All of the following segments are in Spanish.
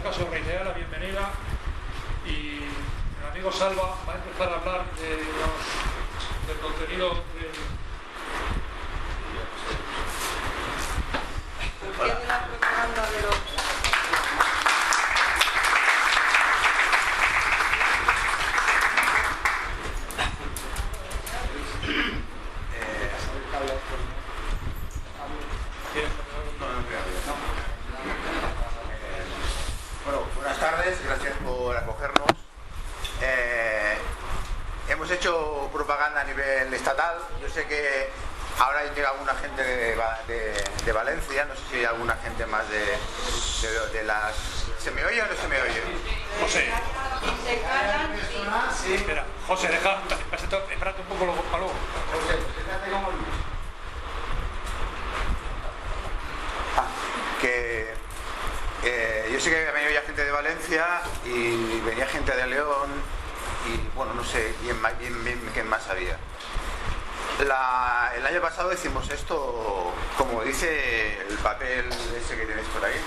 caso reiterar la bienvenida y el amigo Salva va a empezar a hablar del contenido de la propaganda de los... Bueno, buenas tardes, gracias por acogernos. Hemos hecho propaganda a nivel estatal. Yo sé que ahora llega alguna gente de Valencia, no sé si hay alguna gente más de las... ¿Se me oye o no se me oye? José. Se callan, Sí. Espera, José, espérate un poco luego, para luego. Que yo sé que ha venido ya gente de Valencia y venía gente de León y bueno, no sé bien quién más había. El año pasado hicimos esto, como dice el papel ese que tenéis por ahí.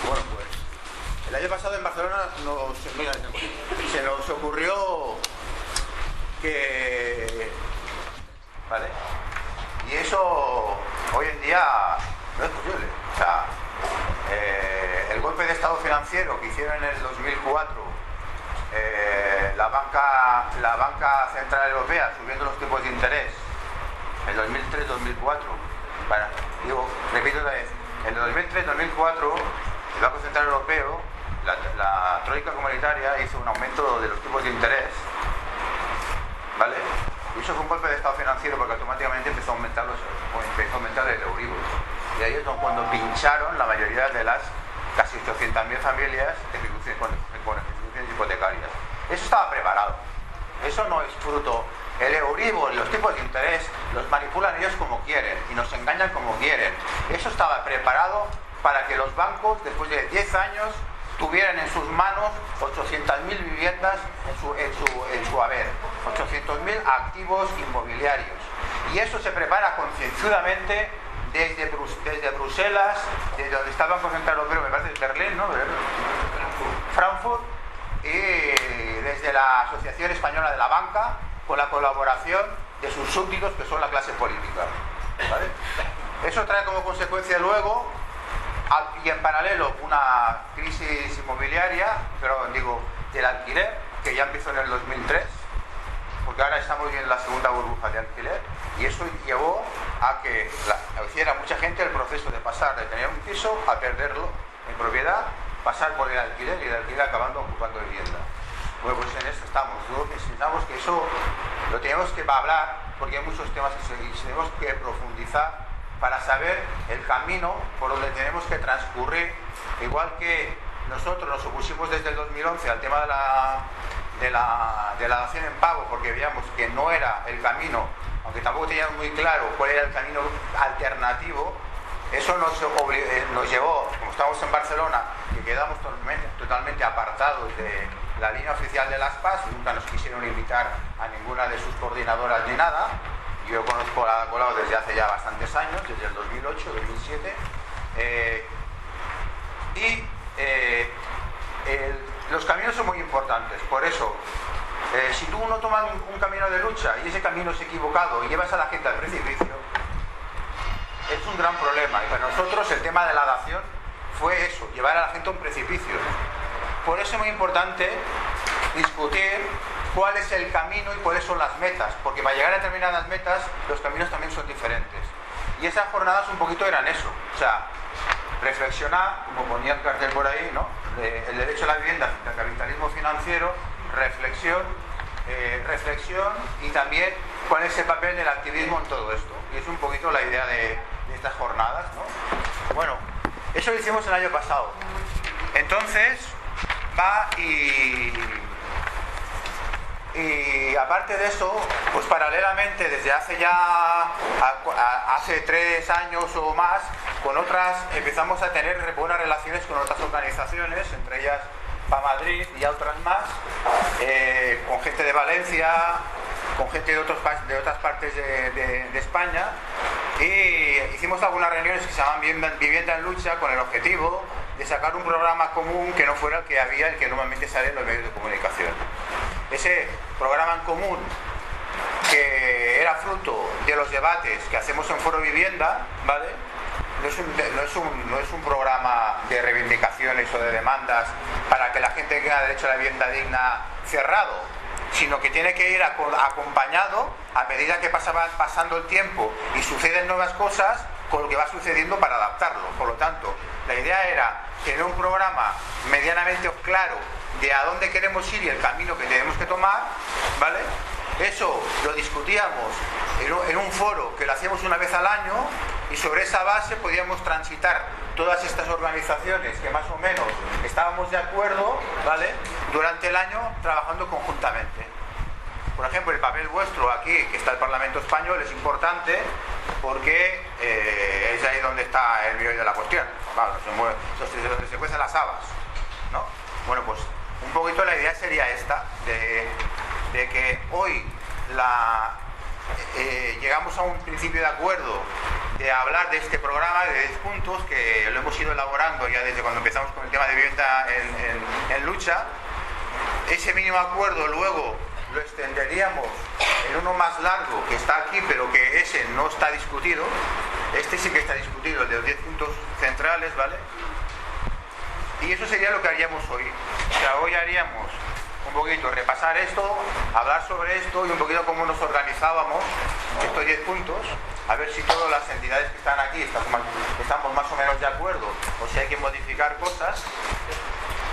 Bueno, pues el año pasado en Barcelona se nos ocurrió que... ¿Vale? Y eso hoy en día no es posible. O sea, el golpe de estado financiero que hicieron en el 2004, la banca central europea subiendo los tipos de interés en 2003-2004, repito otra vez, en el 2003-2004 el Banco Central Europeo, la troika comunitaria, hizo un aumento de los tipos de interés, ¿vale? Y eso fue un golpe de estado financiero porque automáticamente empezó a aumentar el Euribor. Y ahí es cuando pincharon la mayoría de las casi 800.000 familias con ejecuciones hipotecarias. Eso estaba preparado. Eso no es fruto. El Euribor y los tipos de interés los manipulan ellos como quieren y nos engañan como quieren. Eso estaba preparado para que los bancos, después de 10 años, tuvieran en sus manos 800.000 viviendas en su haber, 800.000 activos inmobiliarios. Y eso se prepara concienzudamente desde Bruselas, desde donde está el Banco Central Europeo, me parece Berlín, ¿no? Frankfurt, y desde la Asociación Española de la Banca, con la colaboración de sus súbditos, que son la clase política, ¿vale? Eso trae como consecuencia luego, y en paralelo, una crisis inmobiliaria, pero digo, del alquiler, que ya empezó en el 2003, porque ahora estamos en la segunda burbuja de alquiler, y eso llevó a que hiciera mucha gente el proceso de pasar de tener un piso a perderlo en propiedad, pasar por el alquiler y el alquiler acabando ocupando vivienda. Bueno, pues en eso estamos. Luego pensamos que eso lo tenemos que hablar, porque hay muchos temas que tenemos que profundizar para saber el camino por donde tenemos que transcurrir, igual que nosotros nos opusimos desde el 2011 al tema de la dación en pago, porque veíamos que no era el camino, aunque tampoco teníamos muy claro cuál era el camino alternativo. Eso nos llevó, como estamos en Barcelona, que quedamos totalmente apartados de la línea oficial de las PAS, nunca nos quisieron invitar a ninguna de sus coordinadoras ni nada. Yo conozco a Ada Colau desde hace ya bastantes años, desde el 2008, 2007, los caminos son muy importantes. Por eso, si tú no tomas un camino de lucha y ese camino es equivocado y llevas a la gente al precipicio, es un gran problema. Y para nosotros el tema de la dación fue eso, llevar a la gente a un precipicio. Por eso es muy importante discutir cuál es el camino y cuáles son las metas, porque para llegar a determinadas metas los caminos también son diferentes. Y esas jornadas un poquito eran eso, o sea, reflexionar, como ponía el cartel por ahí, ¿no? El derecho a la vivienda frente al capitalismo financiero, reflexión y también cuál es el papel del activismo en todo esto. Y es un poquito la idea de estas jornadas, ¿no? Bueno, eso lo hicimos el año pasado. Entonces, y aparte de eso, pues paralelamente desde hace 3 años o más, con otras empezamos a tener buenas relaciones con otras organizaciones, entre ellas PA Madrid y otras más, con gente de Valencia, con gente de otras partes de España, Y hicimos algunas reuniones que se llamaban Vivienda en Lucha, con el objetivo de sacar un programa común que no fuera el que había, el que normalmente sale en los medios de comunicación. Ese programa en común, que era fruto de los debates que hacemos en Foro Vivienda, ¿vale? No es un programa de reivindicaciones o de demandas para que la gente tenga derecho a la vivienda digna cerrado, sino que tiene que ir acompañado a medida que va pasando el tiempo y suceden nuevas cosas con lo que va sucediendo para adaptarlo. Por lo tanto, la idea era tener un programa medianamente claro de a dónde queremos ir y el camino que tenemos que tomar, ¿vale? Eso lo discutíamos en un foro que lo hacíamos una vez al año, y sobre esa base podíamos transitar todas estas organizaciones que más o menos estábamos de acuerdo, ¿vale?, durante el año trabajando conjuntamente. Por ejemplo, el papel vuestro aquí, que está el Parlamento Español, es importante porque es ahí donde está el meollo de la cuestión. Claro, es donde se cuecen las habas, ¿no? Bueno, pues un poquito la idea sería esta, de que hoy llegamos a un principio de acuerdo de hablar de este programa de 10 puntos que lo hemos ido elaborando ya desde cuando empezamos con el tema de vivienda en lucha. Ese mínimo acuerdo luego lo extenderíamos en uno más largo que está aquí, pero que ese no está discutido. Este sí que está discutido, el de los 10 puntos centrales, ¿vale? Y eso sería lo que haríamos hoy. O sea, hoy haríamos un poquito repasar esto, hablar sobre esto y un poquito cómo nos organizábamos estos 10 puntos, a ver si todas las entidades que están aquí estamos más o menos de acuerdo o si hay que modificar cosas.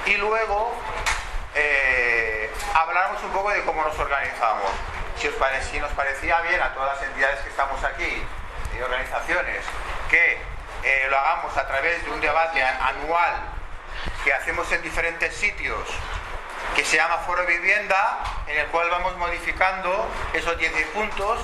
Y luego hablamos un poco de cómo nos organizamos. Si nos parecía bien a todas las entidades que estamos aquí y organizaciones que lo hagamos a través de un debate anual que hacemos en diferentes sitios, que se llama Foro Vivienda, en el cual vamos modificando esos 10 puntos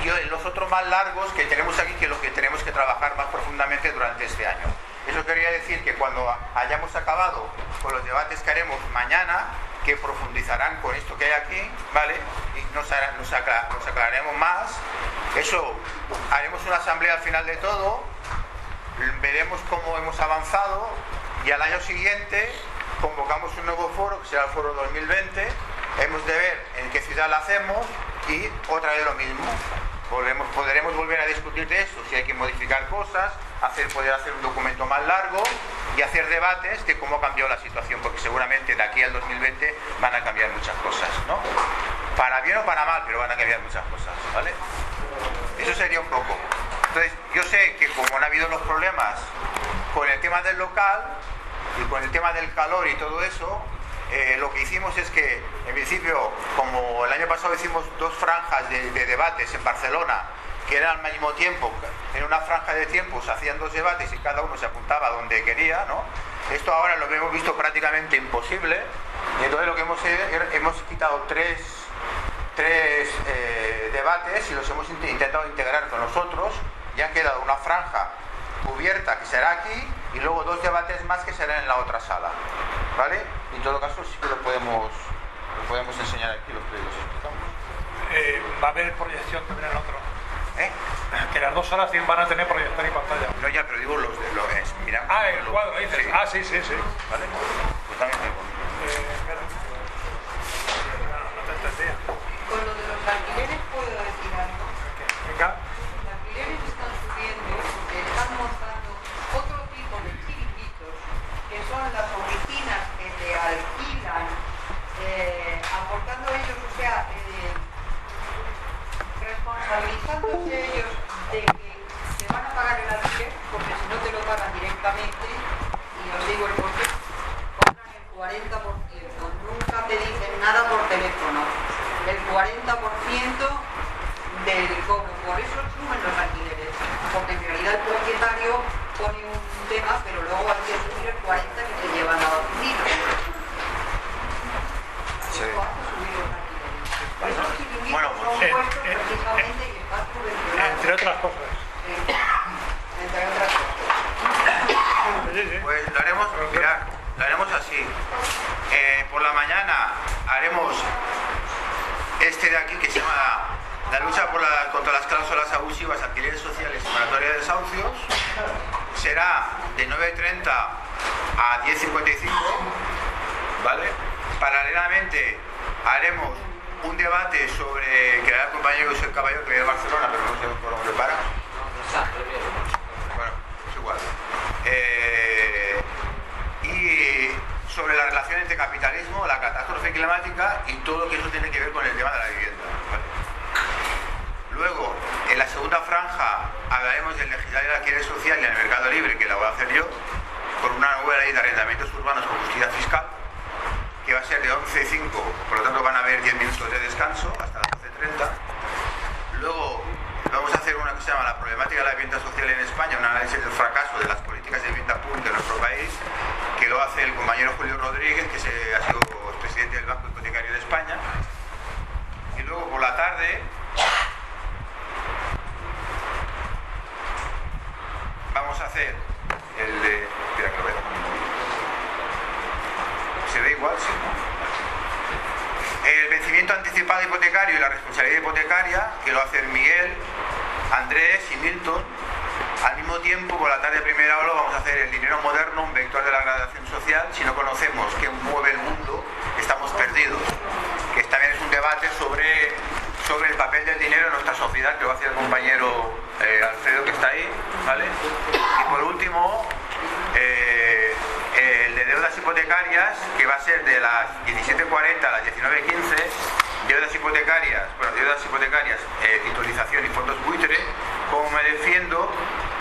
y los otros más largos que tenemos aquí, que es lo que tenemos que trabajar más profundamente durante este año. Eso quería decir que cuando hayamos acabado con los debates que haremos mañana, que profundizarán con esto que hay aquí, ¿vale?, y nos aclararemos más. Eso, haremos una asamblea al final de todo, veremos cómo hemos avanzado y al año siguiente convocamos un nuevo foro, que será el Foro 2020, hemos de ver en qué ciudad lo hacemos y otra vez lo mismo. Podremos volver a discutir de esto, si hay que modificar cosas, poder hacer un documento más largo y hacer debates de cómo ha cambiado la situación, porque seguramente de aquí al 2020 van a cambiar muchas cosas, ¿no? Para bien o para mal, pero van a cambiar muchas cosas, ¿vale? Eso sería un poco. Entonces, yo sé que como han habido los problemas con el tema del local y con el tema del calor y todo eso, lo que hicimos es que, en principio, como el año pasado hicimos 2 franjas de debates en Barcelona, que eran al mismo tiempo, en una franja de tiempo se hacían 2 debates y cada uno se apuntaba donde quería, ¿no? Esto ahora lo hemos visto prácticamente imposible, y entonces lo que hemos quitado 3 debates y los hemos intentado integrar con nosotros, y han quedado una franja cubierta que será aquí y luego 2 debates más que serán en la otra sala, ¿vale? En todo caso sí que lo podemos enseñar aquí, los explicamos. Va a haber proyección también en el otro. Que las 2 salas van a tener proyección y pantalla. No, ya, pero digo los de los mira. El cuadro, dices. Sí. Ah, sí. Vale. Pues también muy bonito. Espera. No te entendía. Con lo de los alquileres puedo decir algo. Venga. Los alquileres están subiendo porque están montando otro tipo de chiringuitos, que son las oficinas que te alquilan, aportando ellos, o sea, responsabilizándose ellos de que te van a pagar el alquiler, porque si no te lo pagan directamente, y os digo el porqué, cobran el 40%, nunca te dicen nada por teléfono, el 40% del cobro, por eso suben los alquileres, porque en realidad el propietario pone un tema, pero luego hay que subir el 40% que te llevan a la oficina. Sí. Eso hace subir los alquileres. Esos chiringuitos Bueno, son puestos precisamente y están subvencionados. Entre otras cosas. Entre otras cosas. Sí. Pues lo haremos, mirad, lo haremos así. Por la mañana haremos este de aquí que se llama la lucha contra las cláusulas abusivas, alquileres sociales y moratoria de desahucios será de 9:30 a 10:55, ¿vale? Paralelamente haremos un debate sobre que hará el compañero José Caballero, que viene de Barcelona, pero no sé por dónde para. Bueno, es igual. Y sobre la relación entre capitalismo, la catástrofe climática y todo lo que eso tiene que ver con el tema de la vivienda, ¿vale? Luego, en la segunda franja hablaremos del legislar el alquiler social y el mercado libre, que la voy a hacer yo, con una nueva ley de arrendamientos urbanos con justicia fiscal, que va a ser de 11:05, por lo tanto van a haber 10 minutos de descanso hasta las 12:30. Luego vamos a hacer una que se llama la problemática de la vivienda social en España, un análisis del fracaso de las políticas de vivienda pública en nuestro país, que lo hace el compañero Julio Rodríguez, que ha sido presidente del Banco Hipotecario de España. Y luego por la tarde vamos a hacer el de... Espera que lo vea. ¿Se ve igual? Sí, ¿no? El vencimiento anticipado hipotecario y la responsabilidad hipotecaria, que lo hacen Miguel, Andrés y Milton. Al mismo tiempo, por la tarde de primera hora, vamos a hacer el dinero moderno, un vector de la gradación social. Si no conocemos qué mueve el mundo, estamos perdidos. Que también es un debate sobre el papel del dinero en nuestra sociedad, que va a hacer el compañero Alfredo, que está ahí, ¿vale? Y por último, el de deudas hipotecarias, que va a ser de las 17:40 a las 19:15, deudas hipotecarias, titulización y fondos buitre, como me defiendo,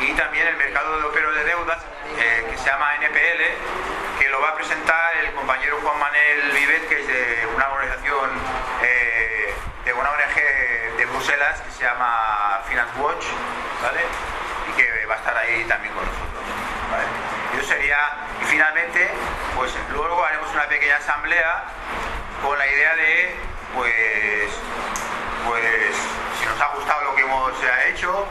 y también el mercado europeo de deudas, que se llama NPL, que lo va a presentar el compañero Juan Manuel Vivet, que es de una organización, de una ONG de Bruselas, que se llama Finance Watch, ¿vale? Y que va a estar ahí también con nosotros, ¿vale? Y finalmente, pues luego haremos una pequeña asamblea con la idea de, pues si nos ha gustado lo que hemos hecho,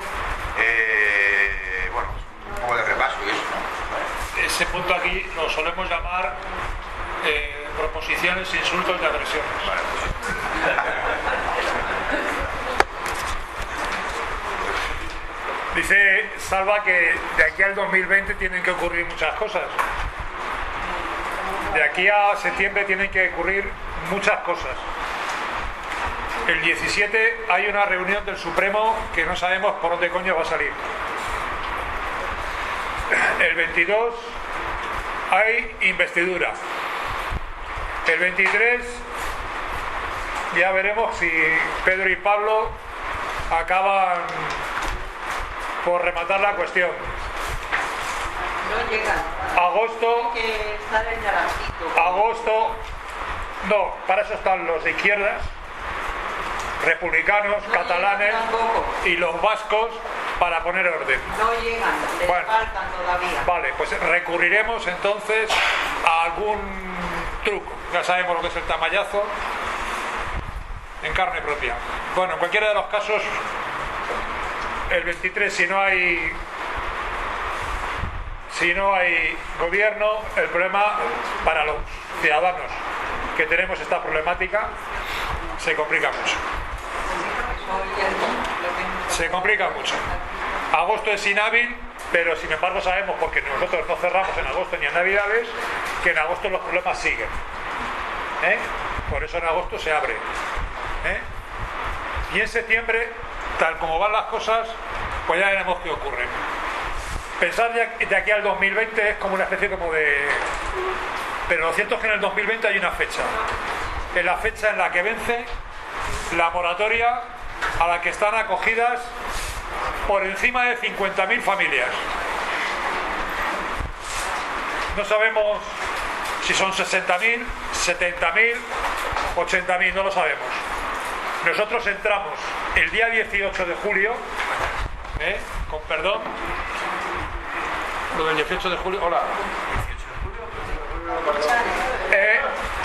bueno, un poco de repaso y eso, ¿no? Ese punto aquí lo solemos llamar proposiciones, insultos y agresiones. Vale, Dice Salva que de aquí al 2020 tienen que ocurrir muchas cosas. De aquí a septiembre tienen que ocurrir muchas cosas. El 17 hay una reunión del Supremo que no sabemos por dónde coño va a salir. El 22 hay investidura. El 23 ya veremos si Pedro y Pablo acaban por rematar la cuestión. No llegan. Agosto. Tiene que estar el naranjito. Agosto. No, para eso están los de izquierdas, republicanos, No catalanes llegan tampoco. y los vascos, para poner orden. No llegan, les Bueno. faltan todavía. Vale, pues recurriremos entonces a algún truco. Ya sabemos lo que es el tamallazo en carne propia. Bueno, en cualquiera de los casos, el 23, si no hay gobierno, el problema para los ciudadanos que tenemos esta problemática se complica mucho. Se complica mucho. Agosto es inhábil, pero sin embargo sabemos, porque nosotros no cerramos en agosto ni en Navidades, que en agosto los problemas siguen. Por eso en agosto se abre. Y en septiembre, tal como van las cosas, pues ya veremos qué ocurre. Pensar de aquí al 2020 es como una especie como de... Pero lo cierto es que en el 2020 hay una fecha. Es la fecha en la que vence la moratoria a la que están acogidas por encima de 50.000 familias. No sabemos si son 60.000, 70.000, 80.000, no lo sabemos. Nosotros entramos el día 18 de julio, con perdón, lo del 18 de julio, hola.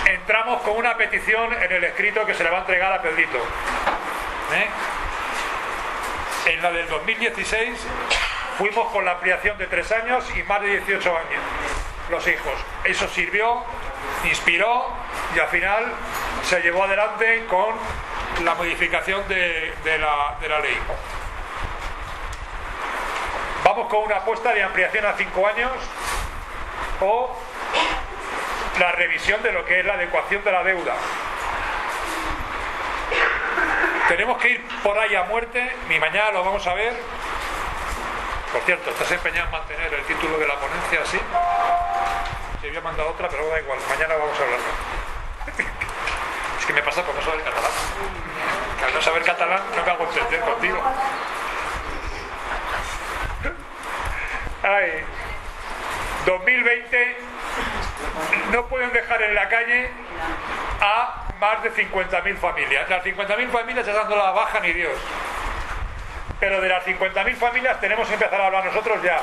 Entramos con una petición en el escrito que se le va a entregar a Pedrito. En la del 2016 fuimos con la ampliación de 3 años y más de 18 años los hijos. Eso sirvió, inspiró y al final se llevó adelante con la modificación de la ley. Vamos con una apuesta de ampliación a 5 años o la revisión de lo que es la adecuación de la deuda. Tenemos que ir por ahí a muerte, ni mañana lo vamos a ver. Por cierto, estás empeñado en mantener el título de la ponencia así. Se había mandado otra, pero da igual, mañana vamos a hablarlo. Es que me pasa por no saber catalán. Que al no saber catalán no me hago entender contigo. Ay, 2020 no pueden dejar en la calle a más de 50.000 familias. Las 50.000 familias ya no la baja ni Dios. Pero de las 50.000 familias tenemos que empezar a hablar nosotros ya.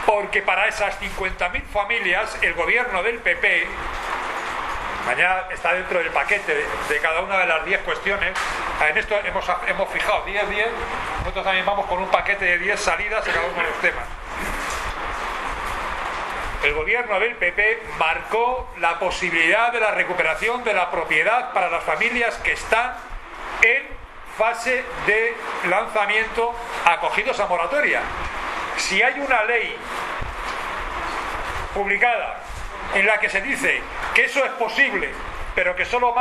Porque para esas 50.000 familias el gobierno del PP, mañana está dentro del paquete de cada una de las 10 cuestiones. En esto hemos fijado 10, nosotros también vamos con un paquete de 10 salidas en cada uno de los temas. El gobierno del PP marcó la posibilidad de la recuperación de la propiedad para las familias que están en fase de lanzamiento acogidos a moratoria. Si hay una ley publicada en la que se dice que eso es posible, pero que solo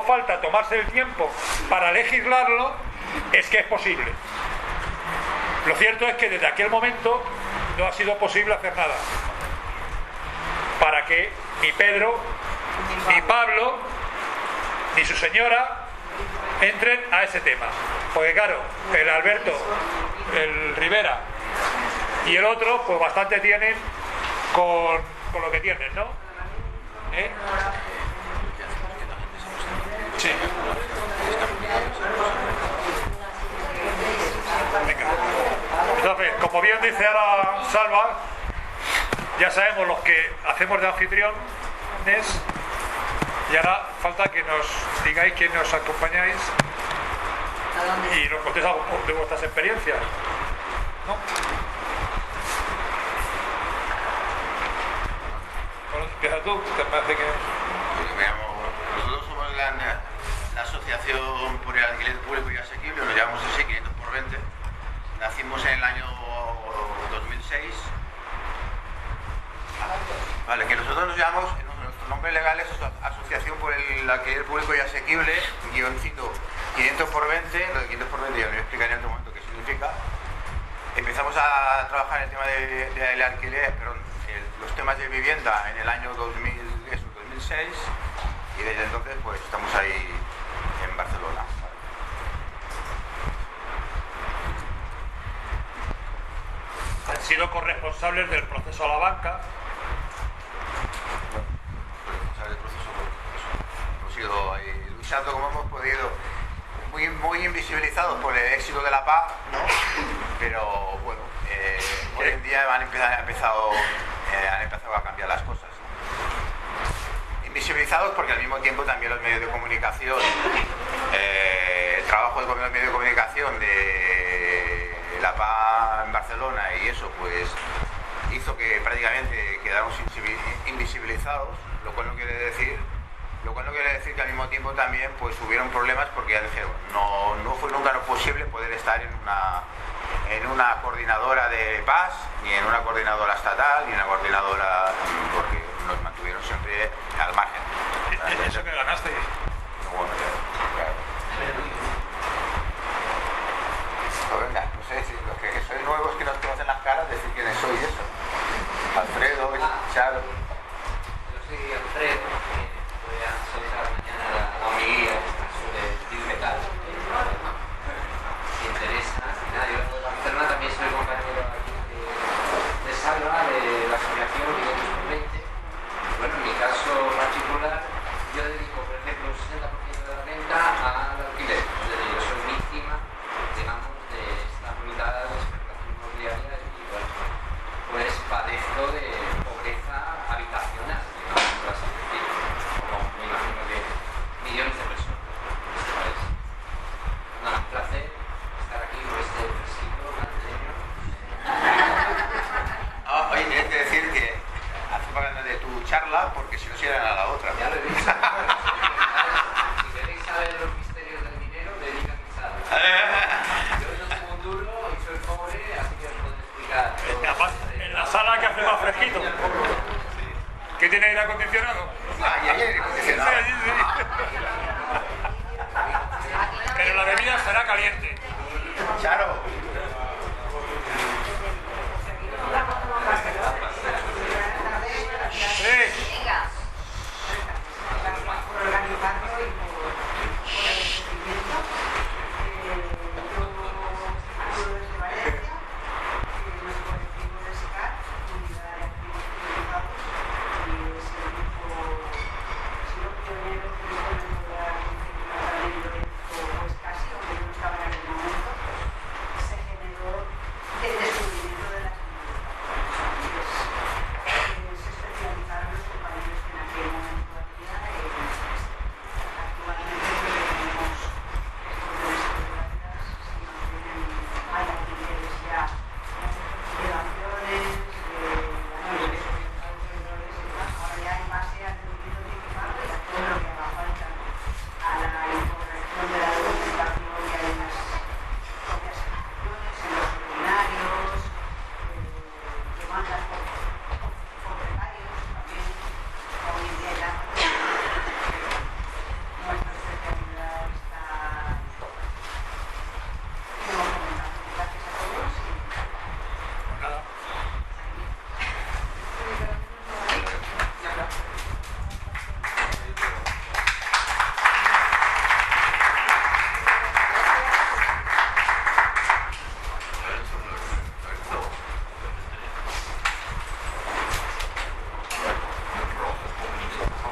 falta tomarse el tiempo para legislarlo, es que es posible. Lo cierto es que desde aquel momento no ha sido posible hacer nada para que ni Pedro, ni Pablo, ni su señora entren a ese tema. Porque claro, el Alberto, el Rivera y el otro, pues bastante tienen con lo que tienen, ¿no? ¿Eh? Sí. Venga. Entonces, como bien dice ahora Salva, ya sabemos los que hacemos de anfitriones, y ahora falta que nos digáis quién nos acompañáis y nos contéis algo de vuestras experiencias, ¿no? Bueno, empieza tú, te parece que... Nosotros somos la Asociación por el Alquiler Público y Asequible, lo llamamos así, 500 por 20. Nacimos en el año 2006. Vale, que nosotros nos llamamos, nuestro nombre legal es Asociación por el Alquiler Público y Asequible, guioncito 500 por 20, lo de 500 por 20 ya me explicaré en otro momento qué significa. Empezamos a trabajar en el tema del alquiler, los temas de vivienda en el año 2006 y desde entonces pues estamos ahí en Barcelona. Han sido corresponsables del proceso a la banca. Hemos ido ahí luchando como hemos podido, muy invisibilizados por el éxito de la paz, ¿no? Pero bueno, hoy en día han empezado a cambiar las cosas, ¿no? Invisibilizados porque al mismo tiempo también los medios de comunicación, el trabajo de los medios de comunicación de la paz en Barcelona y eso pues hizo que prácticamente quedáramos invisibilizados, lo cual no quiere decir que al mismo tiempo también pues hubieron problemas porque ya dije, no fue nunca posible poder estar en una coordinadora de paz, ni en una coordinadora estatal, ni en una coordinadora, porque nos mantuvieron siempre al margen. ¿Eso que ganaste? Bueno, claro. Pues venga, no sé si los que sois nuevos que nos conocen las caras, decir quiénes sois eso. Alfredo, Charo. Yo soy Alfredo, voy a solicitar mañana la homilía sobre Deep Metal. Si interesa, nada, yo en Barcelona también soy compañero aquí de Salva, de la asociación 520. Bueno, en mi caso particular, yo dedico, por ejemplo, un 60% de la renta al alquiler. Es decir, yo soy víctima, digamos, de esta brutal especulación inmobiliaria y, bueno, pues padezco de pobreza habitacional, digamos, así, como me imagino que millones de personas en este país. Nada, un placer estar aquí con este fresquito madrileño. Oye, tienes que decir que hace propaganda de tu charla porque si no se irán a la otra. Ya lo he visto. Ah, y ayer acondicionado. Sí, sí. Pero la bebida será caliente. Charo. Sí. Venga. Por organizarlo y por el recibimiento. Yo desde Valencia, nuestro colectivo de SICAR, Unidad de Activos Priorizados, es el grupo, ha sido pionero que en el pues casi, aunque yo no estaba en aquel momento, se generó el descubrimiento de las comunidades. Se especializaron los compañeros que en aquel momento hacía actualmente tenemos exposiciones fotográficas, si no tienen, hay actividades ya de donaciones, de autoridades y demás. Ahora ya en base al permitido anticipado y a todo lo que haga falta a la incorrección de la documentación que hay en las propias instituciones, en los seminarios, demandas por precarios también. Hoy en día ya nuestra especialidad está documentada. Gracias a todos y Nada.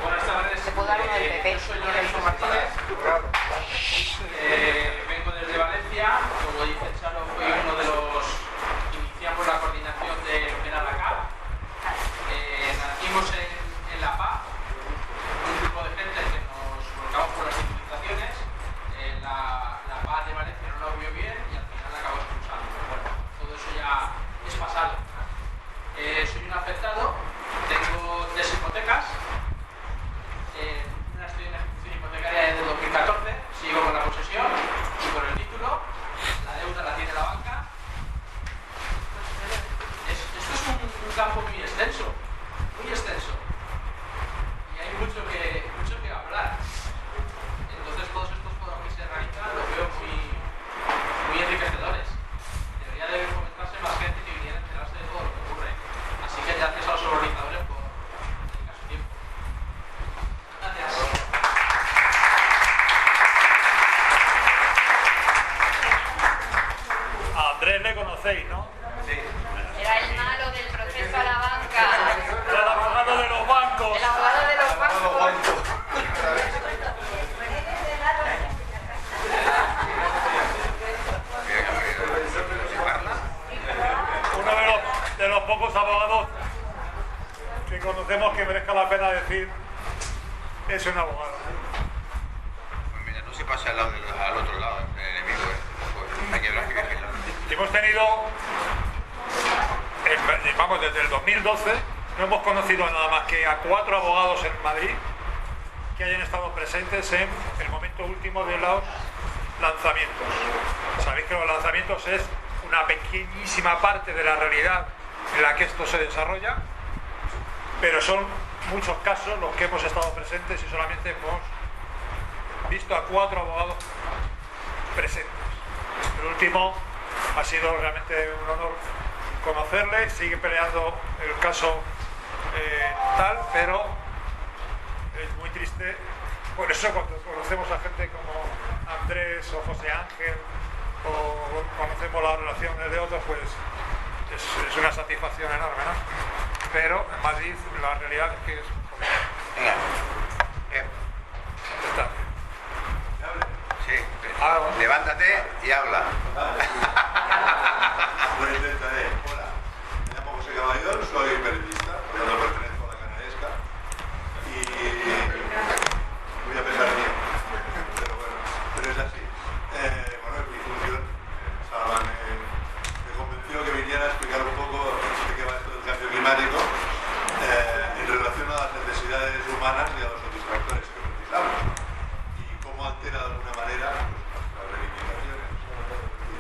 Buenas tardes. ¿Se puede dar uno del PP? Yo soy Lorenzo Martínez. Vengo desde Valencia. Como dice Charo, fui uno de los que iniciamos la coordinación de lo que era la CAP. Nacimos en La Paz, un grupo de gente que nos volcamos por las civilizaciones. La Paz de Valencia no lo vio bien y al final la acabó expulsando. Bueno, todo eso ya es pasado. Soy un afectado, tengo 3 hipotecas. Una estoy en ejecución hipotecaria desde 2014, sigo con la posesión y con el título. La deuda la tiene la banca. Esto es un campo muy extenso, y hay mucho que hablar. Entonces todos estos foros que se realizan los veo muy enriquecedores. Debería de fomentarse más gente que viniera a enterarse de todo lo que ocurre. Así que gracias a los organizadores por dedicar su tiempo. Gracias. A Andrés le conocéis, ¿no? era el malo del proceso a la banca. Era el abogado de los bancos. El abogado de los bancos. Uno de los pocos abogados que conocemos que merezca la pena decir es un abogado. Pues mira, no se pase al otro lado, el enemigo, Pues hay que hablar que vigilar. Hemos tenido, vamos, desde el 2012, no hemos conocido nada más que a 4 abogados en Madrid que hayan estado presentes en el momento último de los lanzamientos. Sabéis que los lanzamientos es una pequeñísima parte de la realidad en la que esto se desarrolla, pero son muchos casos los que hemos estado presentes y solamente hemos visto a 4 abogados presentes. El último ha sido realmente un honor conocerle, sigue peleando el caso tal, pero es muy triste. Por eso cuando conocemos a gente como Andrés o José Ángel o conocemos las relaciones de otros, pues es una satisfacción enorme, ¿no? Pero en Madrid la realidad es que es Venga. está. Sí. Levántate y habla. Lo intentaré. Hola, me llamo José Caballón, soy periodista, yo no pertenezco a la Canaesca y voy a pensar bien, pero es así. Bueno, en mi función, Salva me convenció que viniera a explicar un poco de qué va esto del cambio climático en relación a las necesidades humanas y a los satisfactores que precisamos y cómo altera de alguna manera nuestras reivindicaciones y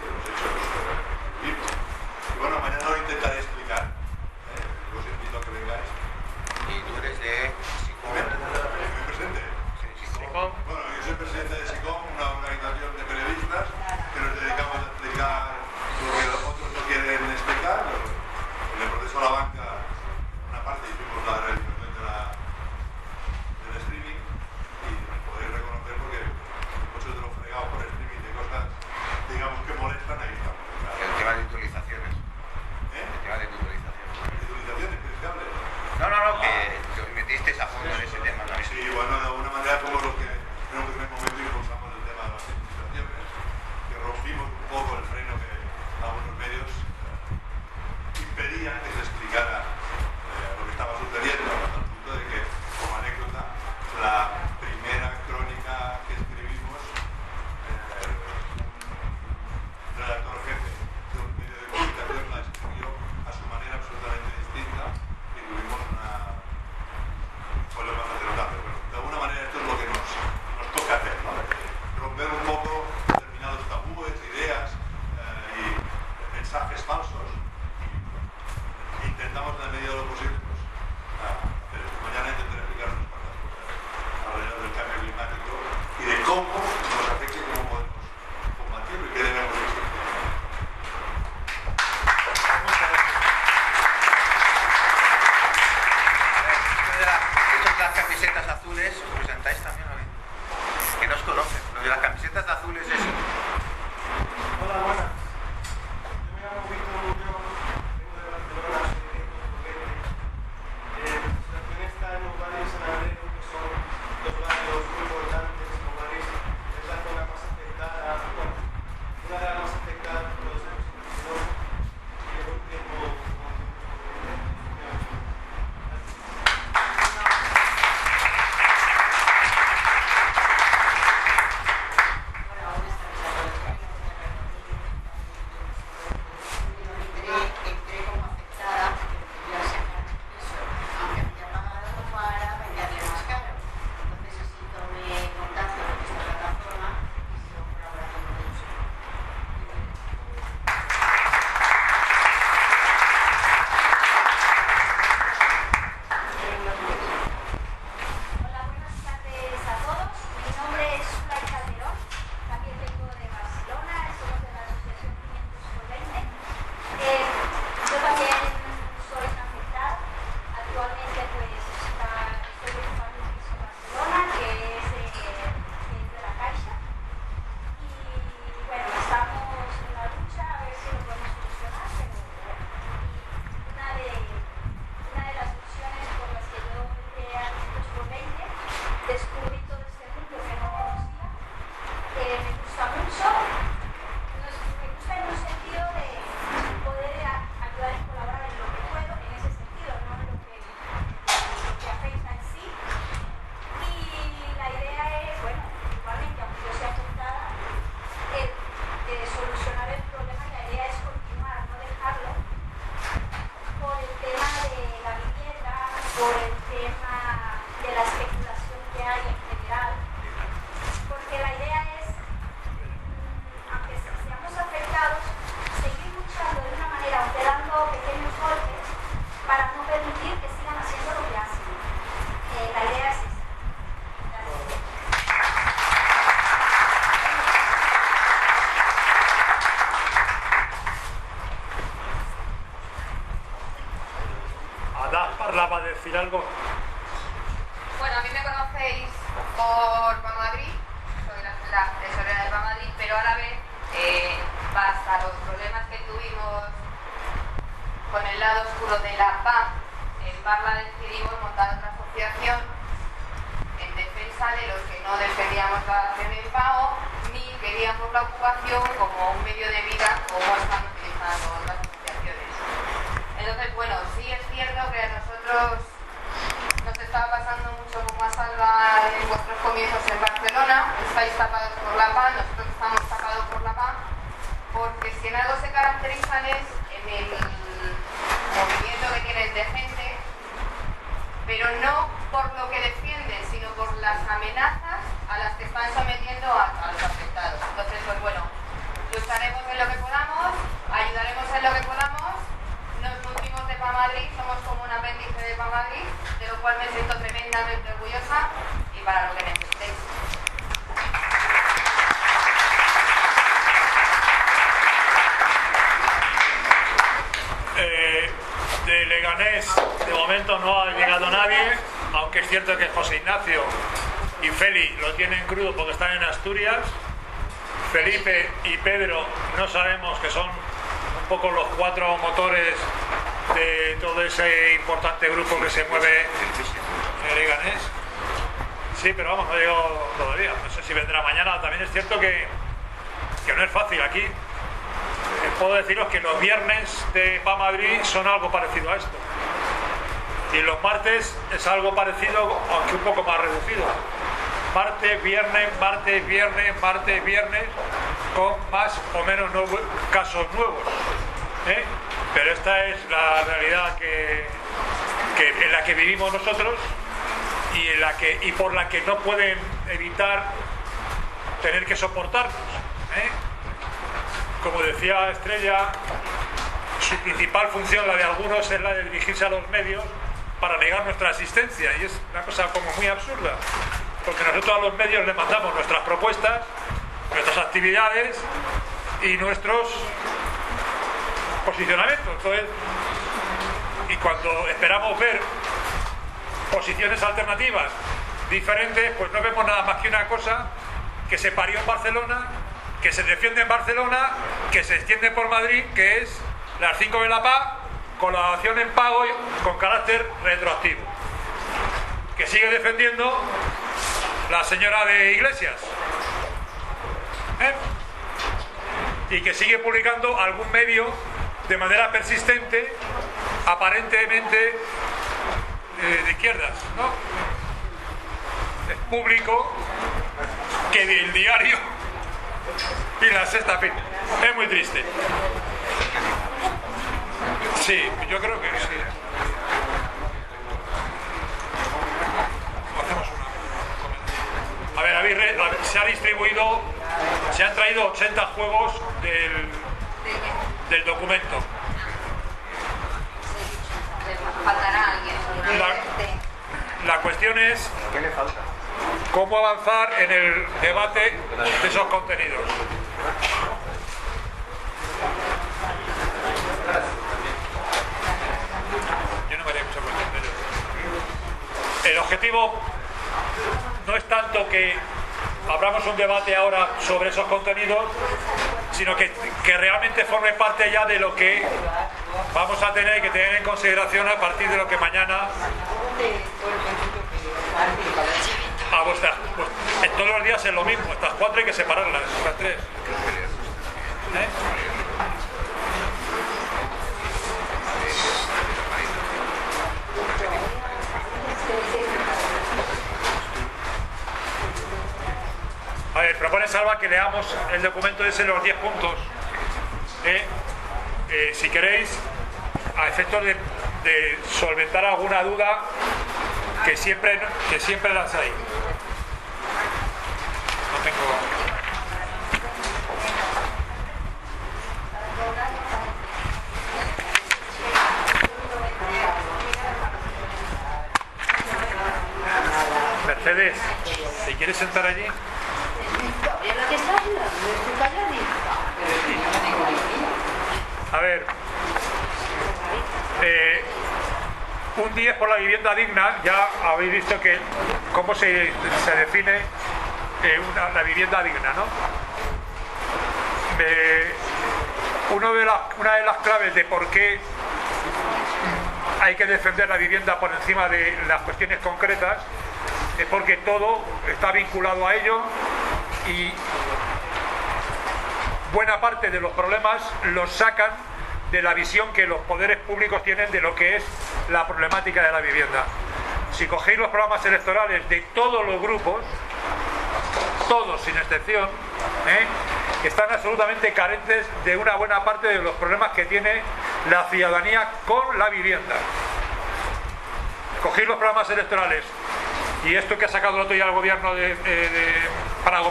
decir algo? Bueno, a mí me conocéis por PAMadrid, soy la tesorera de PAMadrid, pero a la vez, basta los problemas que tuvimos con el lado oscuro de la PAM, en Parla decidimos montar otra asociación en defensa de los que no defendíamos la dación en pago ni queríamos la ocupación como un medio de vida como están utilizando las asociaciones. Entonces, bueno, sí es cierto que a nosotros nos estaba pasando mucho como a Salva en vuestros comienzos en Barcelona. Estáis tapados por la PAN, nosotros estamos tapados por la PAN, porque si en algo se caracterizan es en el movimiento que tienen de gente, pero no por lo que defienden, sino por las amenazas a las que están sometiendo a los afectados. Entonces, pues bueno, lucharemos en lo que podamos, ayudaremos en lo que podamos. Nos nutrimos de PAMadrid, somos como un apéndice de PAMadrid, de lo cual me siento tremendamente orgullosa y para lo que necesitéis. De Leganés, de momento no ha llegado nadie, aunque es cierto que José Ignacio y Feli lo tienen crudo porque están en Asturias. Felipe y Pedro no sabemos, que son un poco los 4 motores de todo ese importante grupo que se mueve en Leganés. Sí, pero vamos, no llegó todavía. No sé si vendrá mañana. También es cierto que no es fácil aquí. Puedo deciros que los viernes de PAMadrid son algo parecido a esto. Y los martes es algo parecido, aunque un poco más reducido. Martes, viernes, martes, viernes, martes, viernes, con más o menos casos nuevos. Pero esta es la realidad en la que vivimos nosotros y por la que no pueden evitar tener que soportarnos. Como decía Estrella, su principal función, la de algunos, es la de dirigirse a los medios para negar nuestra existencia, y es una cosa como muy absurda, porque nosotros a los medios les mandamos nuestras propuestas, nuestras actividades y nuestros posicionamientos. Entonces, y cuando esperamos ver posiciones alternativas diferentes, pues no vemos nada más que una cosa que se parió en Barcelona, que se defiende en Barcelona, que se extiende por Madrid, que es las 5 de la paz, con la dación en pago con carácter retroactivo, que sigue defendiendo la señora de Iglesias, y que sigue publicando algún medio de manera persistente, aparentemente de izquierdas, ¿no? Es público que el diario y la Sexta, es muy triste. Sí, yo creo que sí. Hacemos una. A ver, se ha distribuido, se han traído 80 juegos del documento. Faltará alguien. La cuestión es ¿Qué le falta? cómo avanzar en el debate de esos contenidos. Yo no me haría mucho cuenta de ello. El objetivo no es tanto que abramos un debate ahora sobre esos contenidos, sino que realmente forme parte ya de lo que vamos a tener que tener en consideración a partir de lo que mañana en todos los días es lo mismo. Estas 4 hay que separarlas, estas 3. A ver, propone Salva que leamos el documento ese, los 10 puntos. Si queréis, a efectos de solventar alguna duda que siempre las hay. No tengo. Mercedes, ¿te quieres sentar allí? A ver, Un 10 por la vivienda digna. Ya habéis visto que cómo se define la vivienda digna, ¿no? Una de las claves de por qué hay que defender la vivienda por encima de las cuestiones concretas es porque todo está vinculado a ello y buena parte de los problemas los sacan de la visión que los poderes públicos tienen de lo que es la problemática de la vivienda. Si cogéis los programas electorales de todos los grupos, todos sin excepción, están absolutamente carentes de una buena parte de los problemas que tiene la ciudadanía con la vivienda. Cogéis los programas electorales y esto que ha sacado el otro día el gobierno para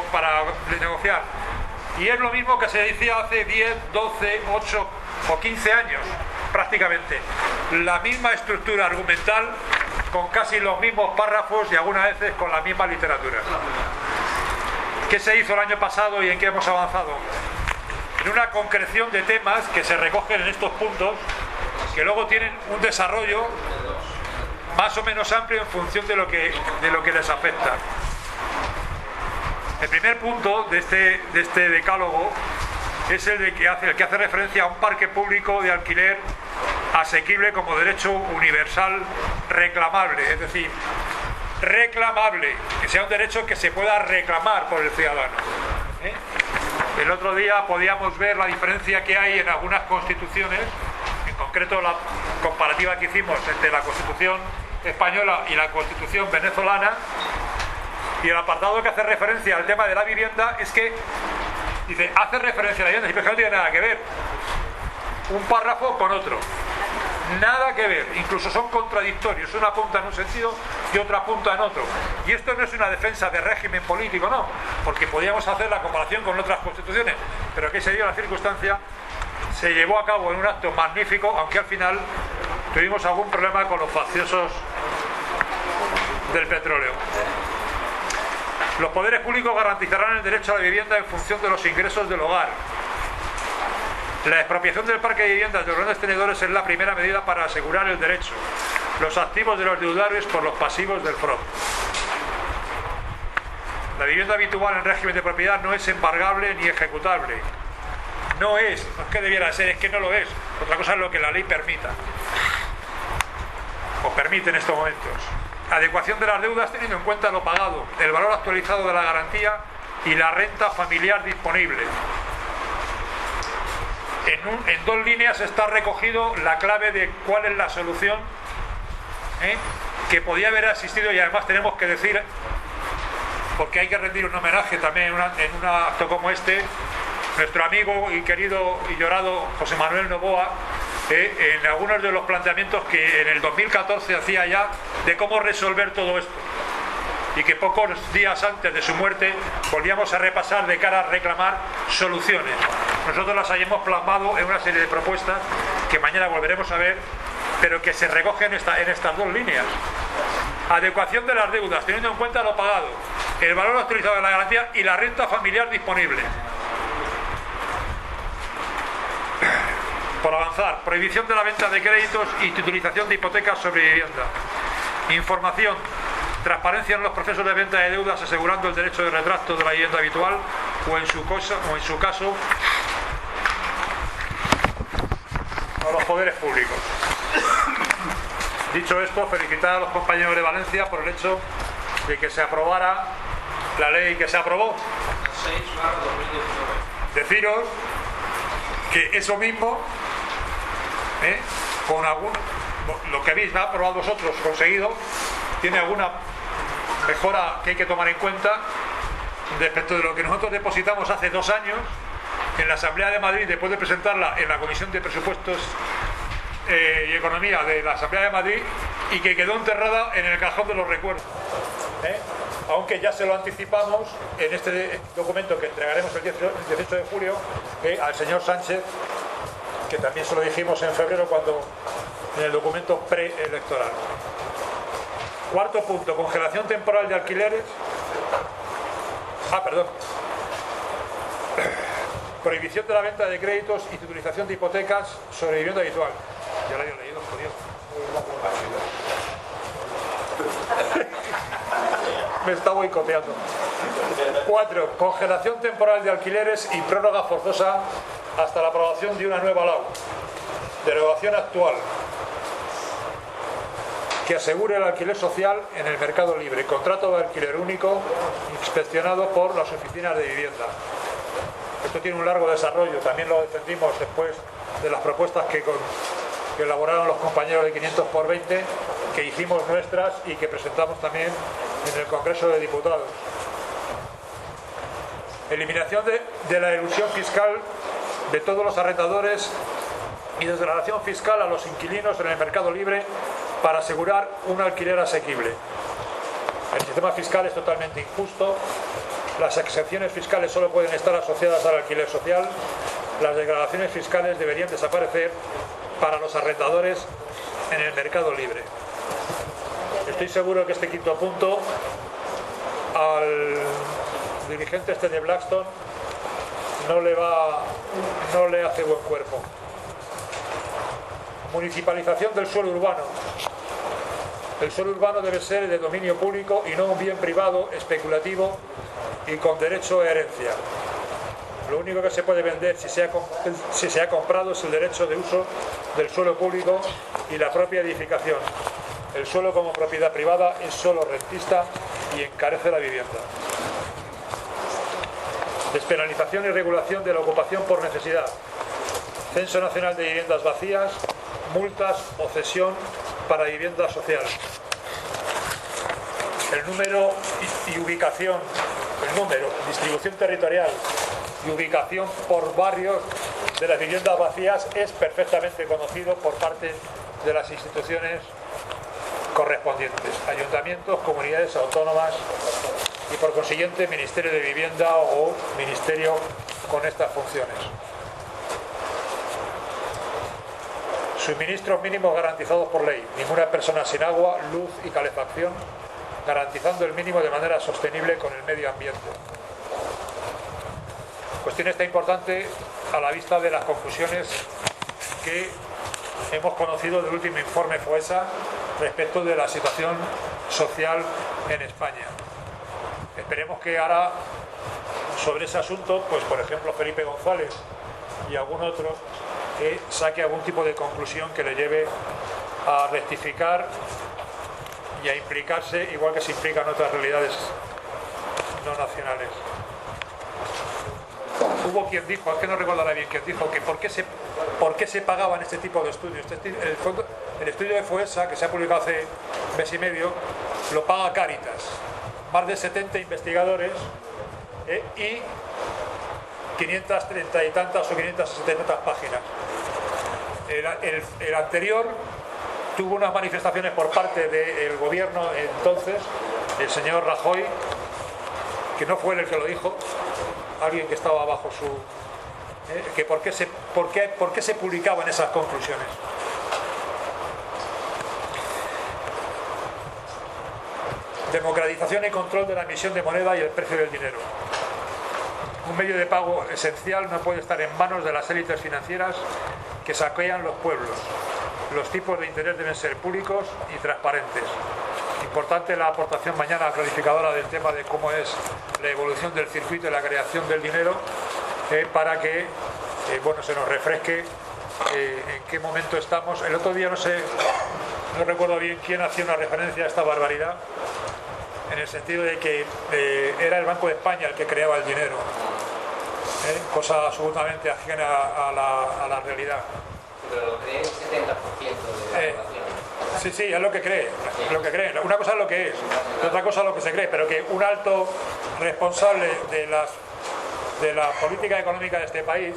negociar, y es lo mismo que se decía hace 10, 12, 8 o 15 años prácticamente, la misma estructura argumental con casi los mismos párrafos y algunas veces con la misma literatura. ¿Qué se hizo el año pasado y en qué hemos avanzado? En una concreción de temas que se recogen en estos puntos, que luego tienen un desarrollo más o menos amplio en función de lo que les afecta. El primer punto de este decálogo es el que hace referencia a un parque público de alquiler asequible como derecho universal reclamable, es decir, reclamable, que sea un derecho que se pueda reclamar por el ciudadano. El otro día podíamos ver la diferencia que hay en algunas constituciones, en concreto la comparativa que hicimos entre la Constitución española y la Constitución venezolana, y el apartado que hace referencia al tema de la vivienda es que dice, hace referencia a la vivienda, y no tiene nada que ver un párrafo con otro, nada que ver, incluso son contradictorios, una apunta en un sentido y otra apunta en otro, y esto no es una defensa de régimen político, no, porque podíamos hacer la comparación con otras constituciones, pero que se dio la circunstancia, se llevó a cabo en un acto magnífico, aunque al final tuvimos algún problema con los facciosos del petróleo. Los poderes públicos garantizarán el derecho a la vivienda en función de los ingresos del hogar. La expropiación del parque de viviendas de los grandes tenedores es la primera medida para asegurar el derecho, los activos de los deudores por los pasivos del FROB. La vivienda habitual en régimen de propiedad no es embargable ni ejecutable. No es que debiera ser, es que no lo es. Otra cosa es lo que la ley permita, o permite en estos momentos. Adecuación de las deudas teniendo en cuenta lo pagado, el valor actualizado de la garantía y la renta familiar disponible. En dos líneas está recogido la clave de cuál es la solución que podía haber existido, y además tenemos que decir, porque hay que rendir un homenaje también en un acto como este, nuestro amigo y querido y llorado José Manuel Novoa, en algunos de los planteamientos que en el 2014 hacía ya de cómo resolver todo esto, y que pocos días antes de su muerte volvíamos a repasar de cara a reclamar soluciones. Nosotros las hayamos plasmado en una serie de propuestas que mañana volveremos a ver, pero que se recogen en estas dos líneas. Adecuación de las deudas teniendo en cuenta lo pagado, el valor actualizado de la garantía y la renta familiar disponible. Por avanzar, prohibición de la venta de créditos y titulización de hipotecas sobre vivienda. Información, transparencia en los procesos de venta de deudas asegurando el derecho de retracto de la vivienda habitual o en su caso a los poderes públicos. Dicho esto, felicitar a los compañeros de Valencia por el hecho de que se aprobara la ley que se aprobó. Deciros que eso mismo, con lo que habéis aprobado vosotros, conseguido, tiene alguna mejora que hay que tomar en cuenta respecto de lo que nosotros depositamos hace 2 años en la Asamblea de Madrid, después de presentarla en la Comisión de Presupuestos y Economía de la Asamblea de Madrid, y que quedó enterrada en el cajón de los recuerdos. Aunque ya se lo anticipamos en este documento que entregaremos el 18 de julio al señor Sánchez, que también se lo dijimos en febrero en el documento preelectoral. Cuarto punto, congelación temporal de alquileres. Prohibición de la venta de créditos y titulización de hipotecas sobre vivienda habitual. Ya lo había leído, jodido. Me está boicoteando. 4. Congelación temporal de alquileres y prórroga forzosa hasta la aprobación de una nueva LAU. Derogación actual que asegure el alquiler social en el mercado libre. Contrato de alquiler único inspeccionado por las oficinas de vivienda. Esto tiene un largo desarrollo. También lo defendimos después de las propuestas que elaboraron los compañeros de 500 por 20, que hicimos nuestras y que presentamos también en el Congreso de Diputados. Eliminación de la elusión fiscal de todos los arrendadores y desgravación fiscal a los inquilinos en el mercado libre para asegurar un alquiler asequible. El sistema fiscal es totalmente injusto. Las exenciones fiscales solo pueden estar asociadas al alquiler social. Las desgravaciones fiscales deberían desaparecer para los arrendadores en el mercado libre. Estoy seguro que este quinto punto al dirigente de Blackstone no le hace buen cuerpo. Municipalización del suelo urbano. El suelo urbano debe ser de dominio público y no un bien privado, especulativo y con derecho a herencia. Lo único que se puede vender si se ha comprado es el derecho de uso del suelo público y la propia edificación. El suelo como propiedad privada es solo rentista y encarece la vivienda. Despenalización y regulación de la ocupación por necesidad. Censo nacional de viviendas vacías, multas o cesión para vivienda social. El número y ubicación, distribución territorial y ubicación por barrios de las viviendas vacías es perfectamente conocido por parte de las instituciones correspondientes, ayuntamientos, comunidades autónomas y por consiguiente Ministerio de Vivienda o Ministerio con estas funciones. Suministros mínimos garantizados por ley. Ninguna persona sin agua, luz y calefacción, garantizando el mínimo de manera sostenible con el medio ambiente. Cuestión esta importante a la vista de las conclusiones que hemos conocido del último informe FOESA respecto de la situación social en España. Esperemos que ahora sobre ese asunto, pues por ejemplo Felipe González y algún otro, que saque algún tipo de conclusión que le lleve a rectificar y a implicarse igual que se implican otras realidades no nacionales. Hubo quien dijo, es que no recordará bien, quien dijo que por qué se pagaban este tipo de estudios. El estudio de FOESA, que se ha publicado hace mes y medio, lo paga Cáritas. Más de 70 investigadores y 530 y tantas o 560 y tantas páginas. El anterior tuvo unas manifestaciones por parte del gobierno entonces, el señor Rajoy, que no fue él el que lo dijo, alguien que estaba bajo su... que por qué se publicaban esas conclusiones. Democratización y control de la emisión de moneda y el precio del dinero. Un medio de pago esencial no puede estar en manos de las élites financieras que saquean los pueblos. Los tipos de interés deben ser públicos y transparentes. Importante la aportación mañana clarificadora del tema de cómo es la evolución del circuito y la creación del dinero para que se nos refresque en qué momento estamos. El otro día no recuerdo bien quién hacía una referencia a esta barbaridad, en el sentido de que era el Banco de España el que creaba el dinero, cosa absolutamente ajena a la realidad. Pero lo cree el 70% de la población. Sí, es lo que cree. Una cosa es lo que es, otra cosa es lo que se cree, pero que un alto responsable de la política económica de este país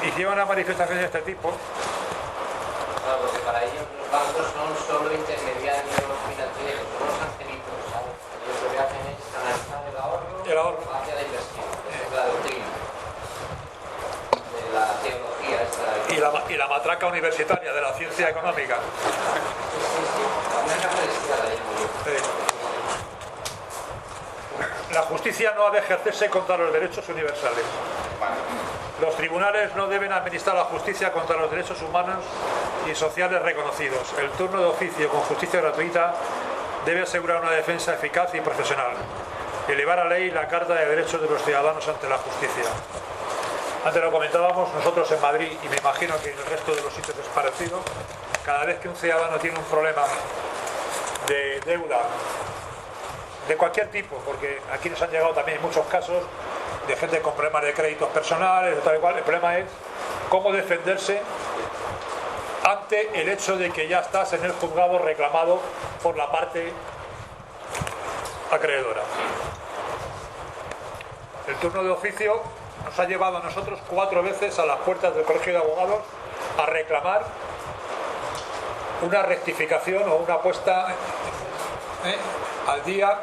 hicieron una manifestación de este tipo. Claro, porque para ellos los bancos son solo intermediarios financieros, son los angelitos, ¿sabes? Ellos lo que hacen es canalizar el ahorro hacia la inversión. Esa es la doctrina de la teología esta. Y la matraca universitaria de la ciencia económica. Una cafetera la llamo yo. la justicia no ha de ejercerse contra los derechos universales. Los tribunales no deben administrar la justicia contra los derechos humanos y sociales reconocidos. El turno de oficio con justicia gratuita debe asegurar una defensa eficaz y profesional. Elevar a ley la Carta de Derechos de los Ciudadanos ante la justicia. Antes lo comentábamos, nosotros en Madrid, y me imagino que en el resto de los sitios es parecido, cada vez que un ciudadano tiene un problema de deuda, de cualquier tipo, porque aquí nos han llegado también muchos casos de gente con problemas de créditos personales, tal y cual, el problema es cómo defenderse ante el hecho de que ya estás en el juzgado reclamado por la parte acreedora. El turno de oficio nos ha llevado a nosotros 4 veces a las puertas del Colegio de Abogados a reclamar una rectificación o una puesta al día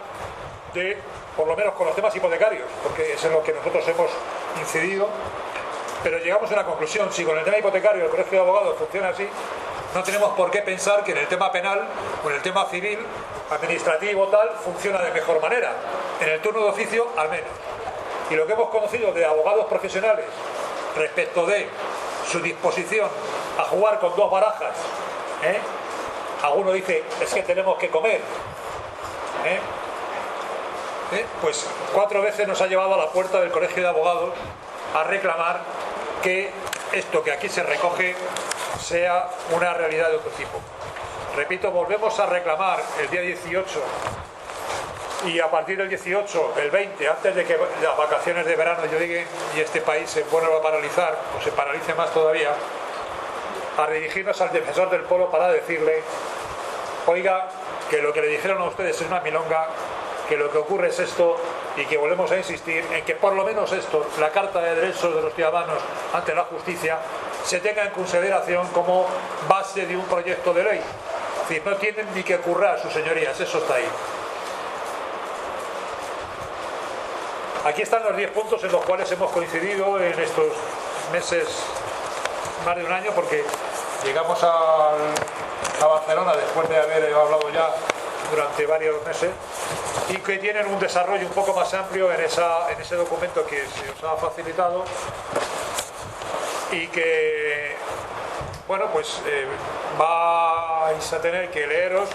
de, por lo menos con los temas hipotecarios, porque es en lo que nosotros hemos incidido, pero llegamos a una conclusión: si con el tema hipotecario el Colegio de Abogados funciona así, no tenemos por qué pensar que en el tema penal o en el tema civil, administrativo, tal, funciona de mejor manera. En el turno de oficio, al menos. Y lo que hemos conocido de abogados profesionales respecto de su disposición a jugar con 2 barajas, alguno dice, es que tenemos que comer, pues 4 veces nos ha llevado a la puerta del Colegio de Abogados a reclamar que esto que aquí se recoge sea una realidad de otro tipo. Repito, volvemos a reclamar el día 18 y a partir del 18, el 20, antes de que las vacaciones de verano lleguen y este país se vuelva a paralizar o se paralice más todavía, a dirigirnos al defensor del pueblo para decirle, oiga, que lo que le dijeron a ustedes es una milonga, que lo que ocurre es esto, y que volvemos a insistir en que por lo menos esto, la Carta de Derechos de los Ciudadanos ante la justicia, se tenga en consideración como base de un proyecto de ley. Es decir, no tienen ni que currar, sus señorías, eso está ahí. Aquí están los 10 puntos en los cuales hemos coincidido en estos meses, más de un año, porque llegamos a Barcelona después de haber hablado ya durante varios meses, y que tienen un desarrollo un poco más amplio en ese documento que se os ha facilitado, y que, bueno, pues vais a tener que leeros,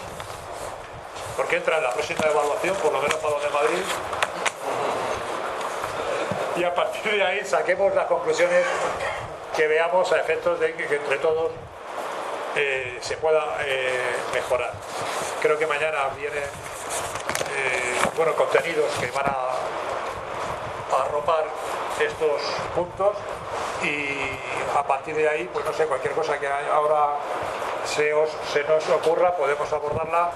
porque entra en la próxima evaluación, por lo menos para los de Madrid, y a partir de ahí saquemos las conclusiones que veamos a efectos de que entre todos se pueda mejorar. Creo que mañana vienen contenidos que van a arropar estos puntos, y a partir de ahí, pues no sé, cualquier cosa que ahora se nos ocurra, podemos abordarla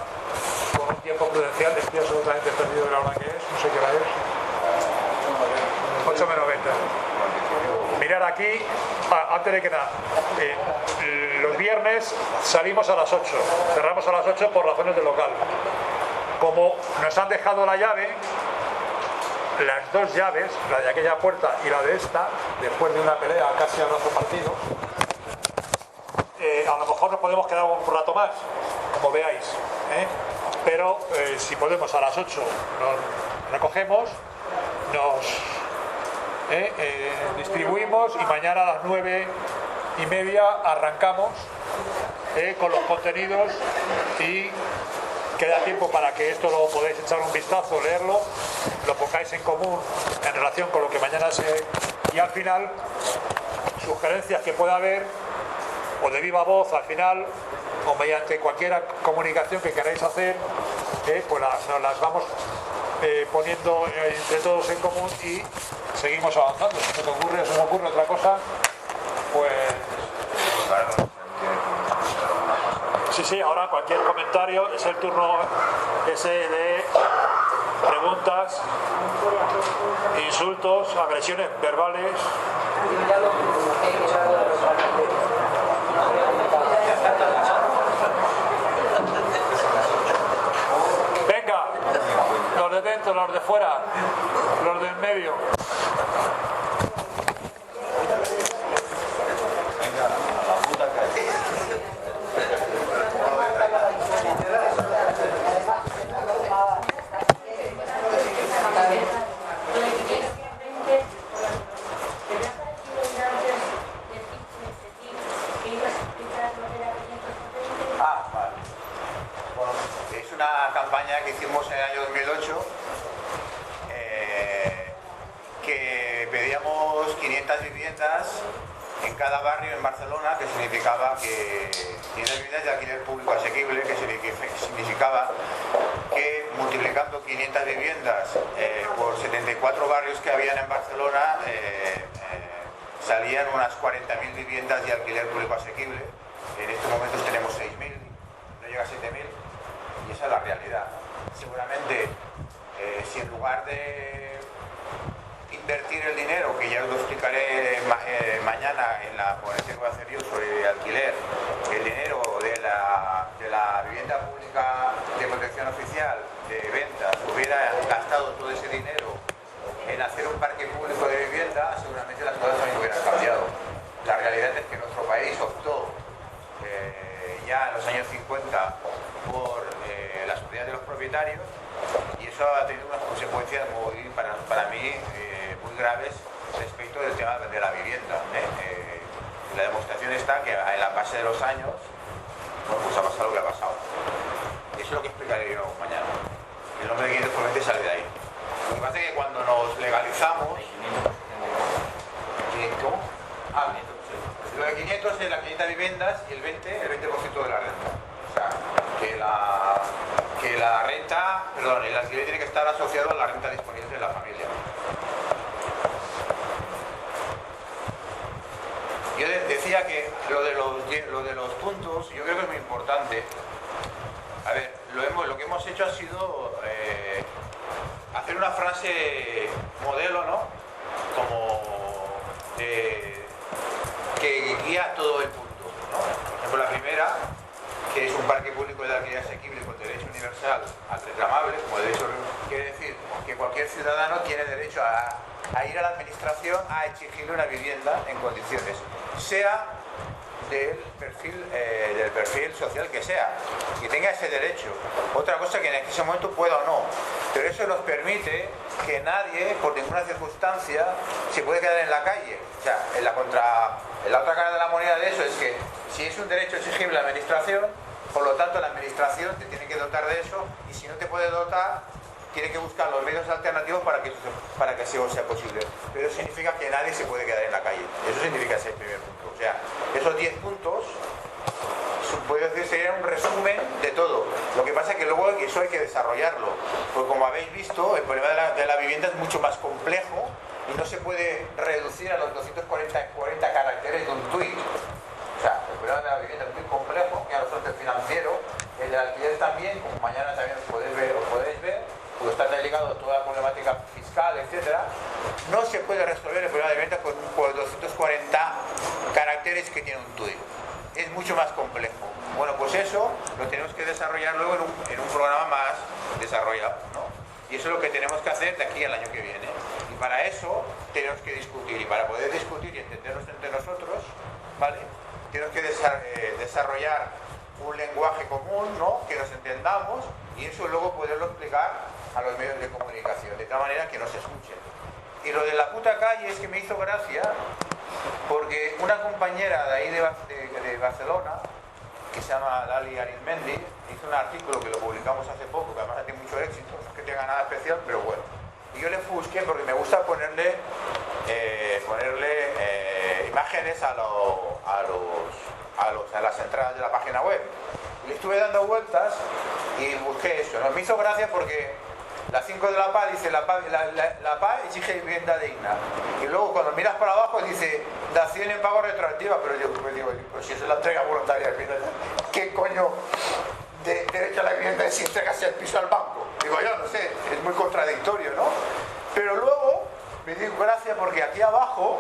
con un tiempo prudencial. Estoy absolutamente perdido de la hora que es, no sé qué hora es. 8 menos 20. Mirar aquí, antes de que nada, los viernes salimos a las 8, cerramos a las 8 por razones de local. Como nos han dejado la llave, las 2 llaves, la de aquella puerta y la de esta, después de una pelea casi a brazo partido, a lo mejor nos podemos quedar un rato más, como veáis, pero si podemos a las 8 nos recogemos, nos distribuimos, y mañana a las 9:30 arrancamos con los contenidos, y queda tiempo para que esto lo podáis echar un vistazo, leerlo, lo pongáis en común en relación con lo que mañana se... y al final, sugerencias que pueda haber, o de viva voz al final, o mediante cualquier comunicación que queráis hacer, pues nos las vamos poniendo entre todos en común, y seguimos avanzando. Si se me ocurre otra cosa, pues... Sí, ahora cualquier comentario, es el turno ese de preguntas, insultos, agresiones verbales. Venga, los de dentro, los de fuera, los del medio. Está bien. viviendas en cada barrio en Barcelona, que significaba que 500 viviendas de alquiler público asequible, que significaba que multiplicando 500 viviendas por 74 barrios que habían en Barcelona, salían unas 40.000 viviendas de alquiler público asequible. En estos momentos tenemos 6.000, no llega a 7.000, y esa es la realidad. Seguramente, si en lugar de invertir el dinero, que ya os lo explicaré mañana en la ponencia que voy a hacer yo sobre alquiler, el dinero de la vivienda pública de protección oficial, de ventas, hubiera gastado todo ese dinero en hacer un parque público de vivienda, seguramente las cosas también hubieran cambiado. La realidad es que nuestro país optó ya en los años 50 por la seguridad de los propietarios, y eso ha tenido unas consecuencias para mí muy graves respecto del tema de la vivienda. La demostración está que en la base de los años, bueno, pues ha pasado lo que ha pasado. Eso es lo que explicaré yo mañana. El nombre de 500 probablemente sale de ahí. Lo que pasa es que cuando nos legalizamos... ¿Cómo? Ah, lo de 500 es las 500 viviendas y el 20% de la renta. O sea, que la renta, perdón, el alquiler tiene que estar asociado a la renta disponible de la familia. Yo decía que lo de los puntos, yo creo que es muy importante. A ver, lo que hemos hecho ha sido hacer una frase modelo, ¿no? Como que guía todo el punto, ¿no? Por ejemplo, la primera, que es un parque público de alquiler asequible con derecho universal al reclamable, como derecho, quiere decir que cualquier ciudadano tiene derecho a ir a la administración a exigirle una vivienda en condiciones, sea del perfil social que sea, y tenga ese derecho. Otra cosa que en ese momento pueda o no, pero eso nos permite que nadie, por ninguna circunstancia, se puede quedar en la calle. O sea, la otra cara de la moneda de eso es que si es un derecho exigible a la administración, por lo tanto la administración te tiene que dotar de eso, y si no te puede dotar, tiene que buscar los medios alternativos para que eso sea posible. Pero eso significa que nadie se puede quedar en la calle. Eso significa ese primer punto. O sea, esos 10 puntos, puedo decir, serían un resumen de todo. Lo que pasa es que luego eso hay que desarrollarlo. Porque como habéis visto, el problema de la vivienda es mucho más complejo y no se puede reducir a los 240 caracteres de un tuit. O sea, el problema de la vivienda es muy complejo, y a nosotros el financiero, el del alquiler también, como mañana también os podéis ver, porque está ligado a toda la problemática fiscal, etcétera. No se puede resolver el problema de vivienda con 240 caracteres que tiene un tuit. Es mucho más complejo. Bueno, pues eso lo tenemos que desarrollar luego en un programa más desarrollado, ¿no? Y eso es lo que tenemos que hacer de aquí al año que viene. Y para eso tenemos que discutir, y para poder discutir y entendernos entre nosotros, ¿vale? Tenemos que desarrollar un lenguaje común, ¿no? Que nos entendamos, y eso luego poderlo explicar a los medios de comunicación, de tal manera que nos escuchen. Y lo de la puta calle es que me hizo gracia, porque una compañera de ahí de Barcelona, que se llama Lali Arizmendi, hizo un artículo que lo publicamos hace poco, que además tiene mucho éxito, no es que tenga nada especial, pero bueno. Y yo le busqué porque me gusta ponerle imágenes a las entradas de la página web. Y le estuve dando vueltas y busqué eso, ¿no? Me hizo gracia porque la 5 de la PA dice la PA exige vivienda digna, y luego cuando miras para abajo dice dación en pago retroactiva, pero yo me digo, pues si eso es la entrega voluntaria, ¿qué coño de derecho a la vivienda es si entregas el piso al banco? Digo, yo no sé, es muy contradictorio, ¿no? Pero luego me dio gracia porque aquí abajo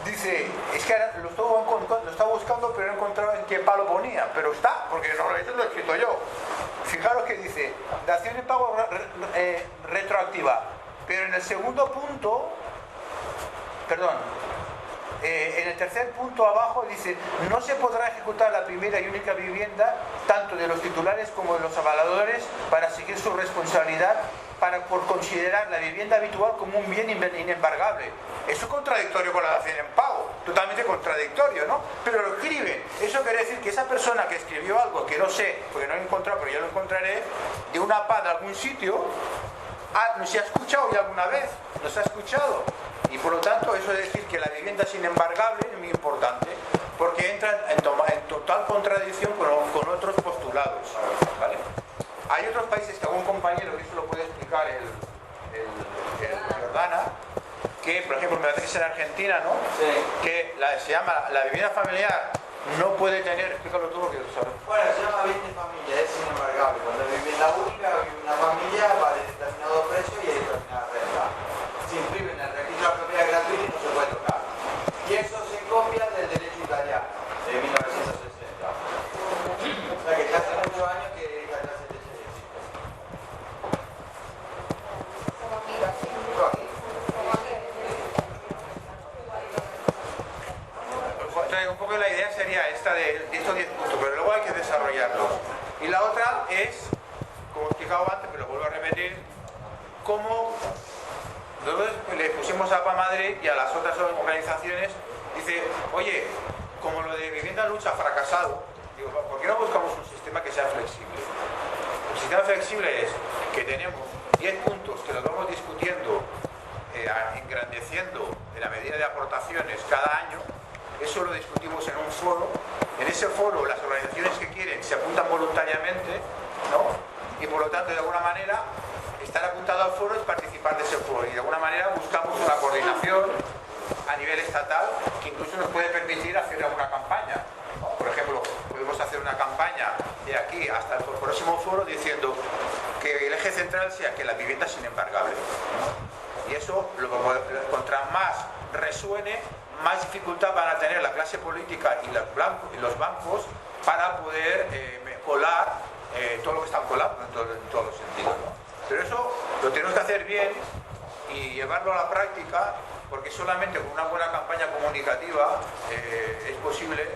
dice, es que lo estaba buscando, pero no encontraba en qué palo ponía, pero está, porque no, eso lo he escrito yo. Fijaros que dice dación en pago retroactiva, pero en el segundo punto, perdón, en el tercer punto abajo dice, no se podrá ejecutar la primera y única vivienda tanto de los titulares como de los avaladores para seguir su responsabilidad por considerar la vivienda habitual como un bien inembargable. Eso es contradictorio con la dación en pago, totalmente contradictorio, ¿no? Pero lo escriben. Eso quiere decir que esa persona que escribió algo, que no sé, porque no lo he encontrado, pero ya lo encontraré, de una PA de algún sitio, nos ha escuchado ya alguna vez, nos ha escuchado. Y por lo tanto, eso es decir que la vivienda es inembargable es muy importante, porque entra en total contradicción con otros postulados, ¿vale? Hay otros países que algún compañero, que eso lo puede explicar el Jordana, que por ejemplo me parece que es en Argentina, ¿no? Sí. Que se llama la vivienda familiar, no puede tener, explícalo tú porque lo sabes. Bueno, se llama bien de familia, es inembargable. Cuando es vivienda única, vive una familia, vale determinado precio y hay determinada renta. Se inscribe en el registro de la propiedad gratuita y no se puede tocar. Y eso se copia del derecho italiano, de 1960. O sea que ya hace muchos años que esta clase de leyes existe. Como aquí. Justo aquí. Como aquí. Entonces, un poco la idea sería esta de estos 10 puntos, pero luego hay que desarrollarlos. Y la otra es, como he explicado antes, pero lo vuelvo a repetir, cómo nosotros le pusimos a PA Madrid y a las otras organizaciones, dice, oye, como lo de vivienda lucha ha fracasado, digo, ¿por qué no buscamos un sistema que sea flexible? El sistema flexible es que tenemos 10 puntos que los vamos discutiendo, engrandeciendo en la medida de aportaciones cada año. Eso lo discutimos en un foro. En ese foro las organizaciones que quieren se apuntan voluntariamente, ¿no? Y por lo tanto, de alguna manera, estar apuntado al foro es participar de ese foro. Y de alguna manera buscamos una coordinación a nivel estatal que incluso nos puede permitir hacer alguna campaña, ¿no? Por ejemplo, podemos hacer una campaña de aquí hasta el próximo foro diciendo que el eje central sea que la vivienda es inembargable, ¿no? Y eso, contra más resuene, más dificultad van a tener la clase política y los bancos para poder colar todo lo que están colando en todos los sentidos, ¿no? Pero eso lo tenemos que hacer bien y llevarlo a la práctica, porque solamente con una buena campaña comunicativa es posible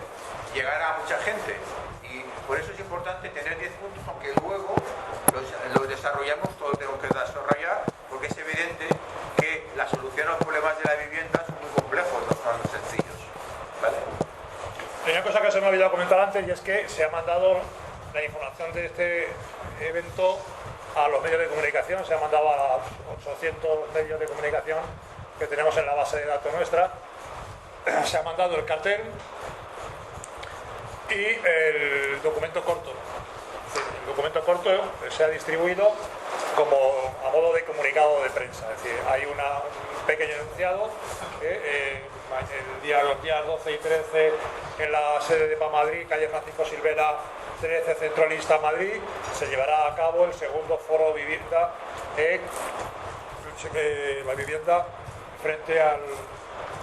llegar a mucha gente. Y por eso es importante tener 10 puntos, aunque luego los desarrollamos, todos tenemos que desarrollar, porque es evidente que la solución a los problemas de la vivienda son muy complejos, no son sencillos, ¿vale? Hay una cosa que se me ha olvidado comentar antes, y es que se ha mandado la información de este evento a los medios de comunicación, se ha mandado a los 800 medios de comunicación que tenemos en la base de datos nuestra, se ha mandado el cartel y el documento corto. El documento corto se ha distribuido como a modo de comunicado de prensa, es decir, hay un pequeño enunciado que los días 12 y 13 en la sede de PA Madrid, calle Francisco Silvera 13, Centralista, Madrid, se llevará a cabo el segundo foro vivienda, la vivienda frente al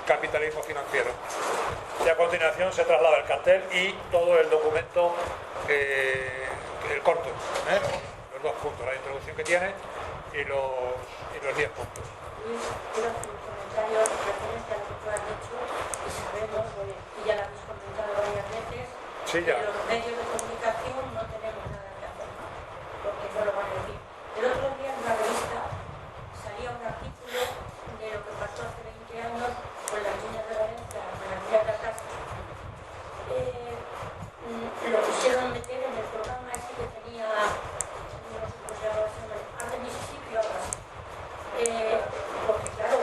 capitalismo financiero. Y a continuación se traslada el cartel y todo el documento, el corto, los 2 puntos, la introducción que tiene y los 10 puntos. Luis, quiero hacer un comentario referente a lo que tú has dicho y sabemos, y ya lo habéis comentado varias veces, Sí, ya. que los medios de comunicación no tenemos nada que hacer, porque no lo van a decir. El otro día en una revista salía un artículo de lo que pasó hace 20 años con las niñas de Valencia, con las niñas de casa. Lo quisieron meter en el programa ese que tenía, no sé cómo se llamaba ese nombre, Arte Mississippi o algo así. Porque claro,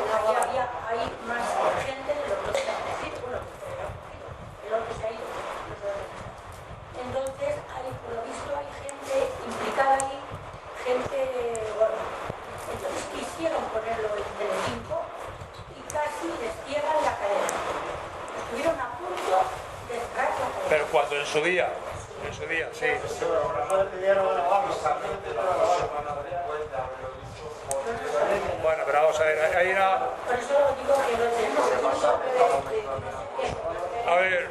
hay más gente de lo que se ha decir, bueno, el otro se ha ido. Entonces, por lo visto hay gente implicada ahí, gente, bueno, entonces quisieron ponerlo en Telecinco y casi les cierran la cadena. Estuvieron a punto de cerrar la cadena. Pero cuando en su día, sí. Bueno, pero vamos a ver, hay una... Por eso digo que lo tenemos que A ver,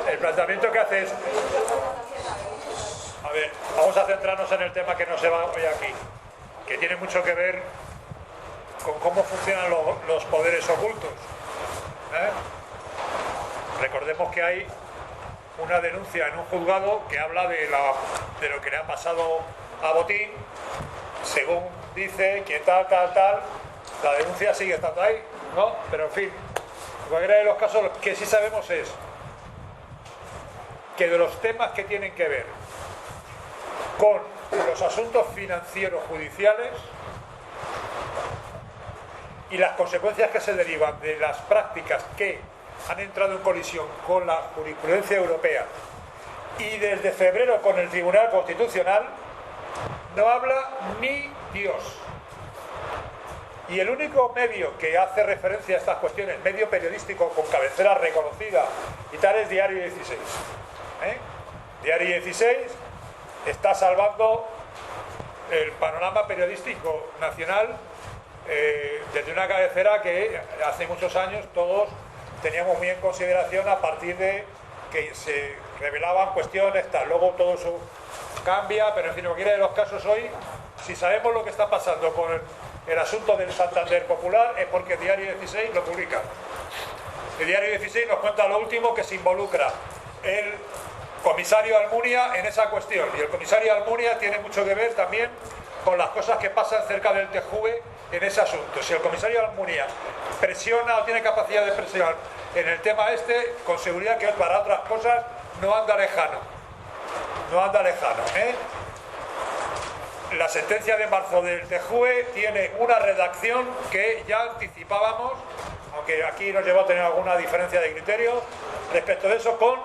el planteamiento que hace es... A ver, vamos a centrarnos en el tema que nos lleva hoy aquí, que tiene mucho que ver con cómo funcionan los poderes ocultos. Recordemos que hay una denuncia en un juzgado que habla de lo que le ha pasado a Botín, según dice que tal, la denuncia sigue estando ahí, ¿no? Pero en fin, en cualquiera de los casos, lo que sí sabemos es que de los temas que tienen que ver con los asuntos financieros judiciales y las consecuencias que se derivan de las prácticas que han entrado en colisión con la jurisprudencia europea y desde febrero con el Tribunal Constitucional, no habla ni Dios. Y el único medio que hace referencia a estas cuestiones, medio periodístico con cabecera reconocida y tal, es Diario 16. Diario 16 está salvando el panorama periodístico nacional desde una cabecera que hace muchos años todos teníamos muy en consideración a partir de que se revelaban cuestiones, tal. Luego todo eso cambia, pero en fin, en cualquiera de los casos hoy, si sabemos lo que está pasando con el asunto del Santander Popular, es porque el Diario 16 lo publica. El Diario 16 nos cuenta lo último que se involucra el comisario Almunia en esa cuestión, y el comisario Almunia tiene mucho que ver también con las cosas que pasan cerca del TJUE en ese asunto. Si el comisario Almunia presiona o tiene capacidad de presionar en el tema este, con seguridad que para otras cosas no anda lejano. No anda lejano, La sentencia de marzo del TJUE tiene una redacción que ya anticipábamos, aunque aquí nos llevó a tener alguna diferencia de criterio respecto de eso, con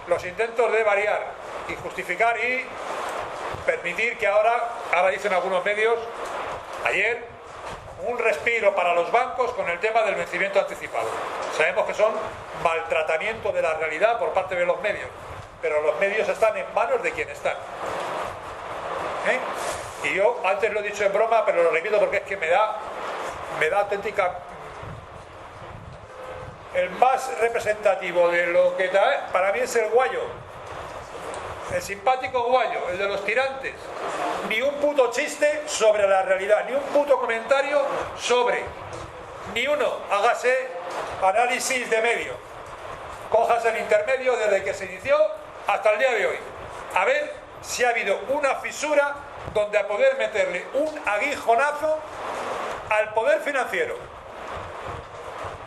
los intentos de variar y justificar y permitir que ahora dicen algunos medios, ayer, un respiro para los bancos con el tema del vencimiento anticipado. Sabemos que son maltratamiento de la realidad por parte de los medios, pero los medios están en manos de quien están. Y yo antes lo he dicho en broma, pero lo repito porque es que me da auténtica... El más representativo de lo que da, para mí es el Guayo, el simpático Guayo, el de los tirantes. Ni un puto chiste sobre la realidad, ni un puto comentario sobre, ni uno. Hágase análisis de medio, cojas el intermedio desde que se inició hasta el día de hoy, a ver si ha habido una fisura donde a poder meterle un aguijonazo al poder financiero.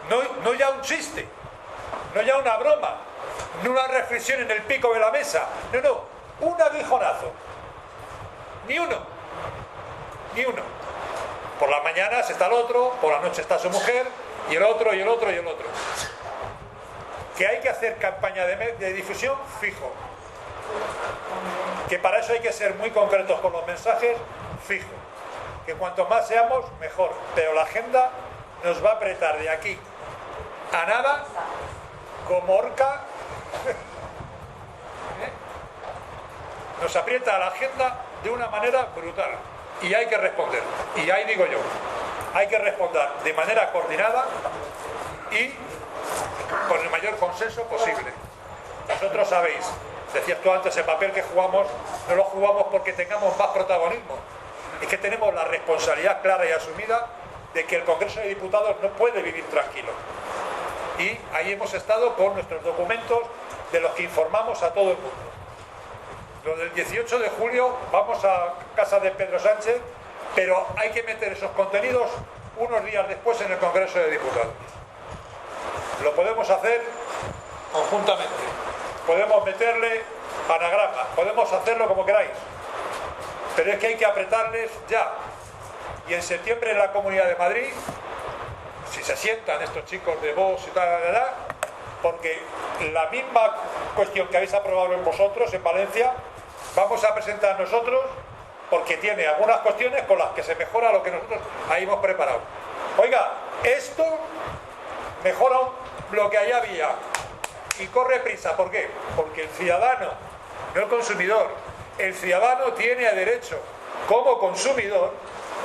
No ya un chiste, no ya una broma, no una reflexión en el pico de la mesa, no, un aguijonazo. Ni uno. Por las mañanas está el otro, por la noche está su mujer, y el otro. Que hay que hacer campaña de difusión, fijo. Que para eso hay que ser muy concretos con los mensajes, fijo. Que cuanto más seamos, mejor. Pero la agenda nos va a apretar de aquí a nada, como horca. Nos aprieta la agenda de una manera brutal. Y hay que responder. Y ahí digo yo, hay que responder de manera coordinada y con el mayor consenso posible. Vosotros sabéis, decías tú antes, el papel que jugamos, no lo jugamos porque tengamos más protagonismo. Es que tenemos la responsabilidad clara y asumida de que el Congreso de Diputados no puede vivir tranquilo. Y ahí hemos estado con nuestros documentos de los que informamos a todo el mundo. Lo del 18 de julio vamos a casa de Pedro Sánchez, pero hay que meter esos contenidos unos días después en el Congreso de Diputados. Lo podemos hacer conjuntamente. Podemos meterle anagrama, podemos hacerlo como queráis. Pero es que hay que apretarles ya. Y en septiembre en la Comunidad de Madrid, si se sientan estos chicos de Vox y tal, porque la misma cuestión que habéis aprobado en vosotros en Valencia, vamos a presentar nosotros, porque tiene algunas cuestiones con las que se mejora lo que nosotros ahí hemos preparado. Oiga, esto mejora lo que allá había y corre prisa. ¿Por qué? Porque el ciudadano, no el consumidor, el ciudadano tiene derecho como consumidor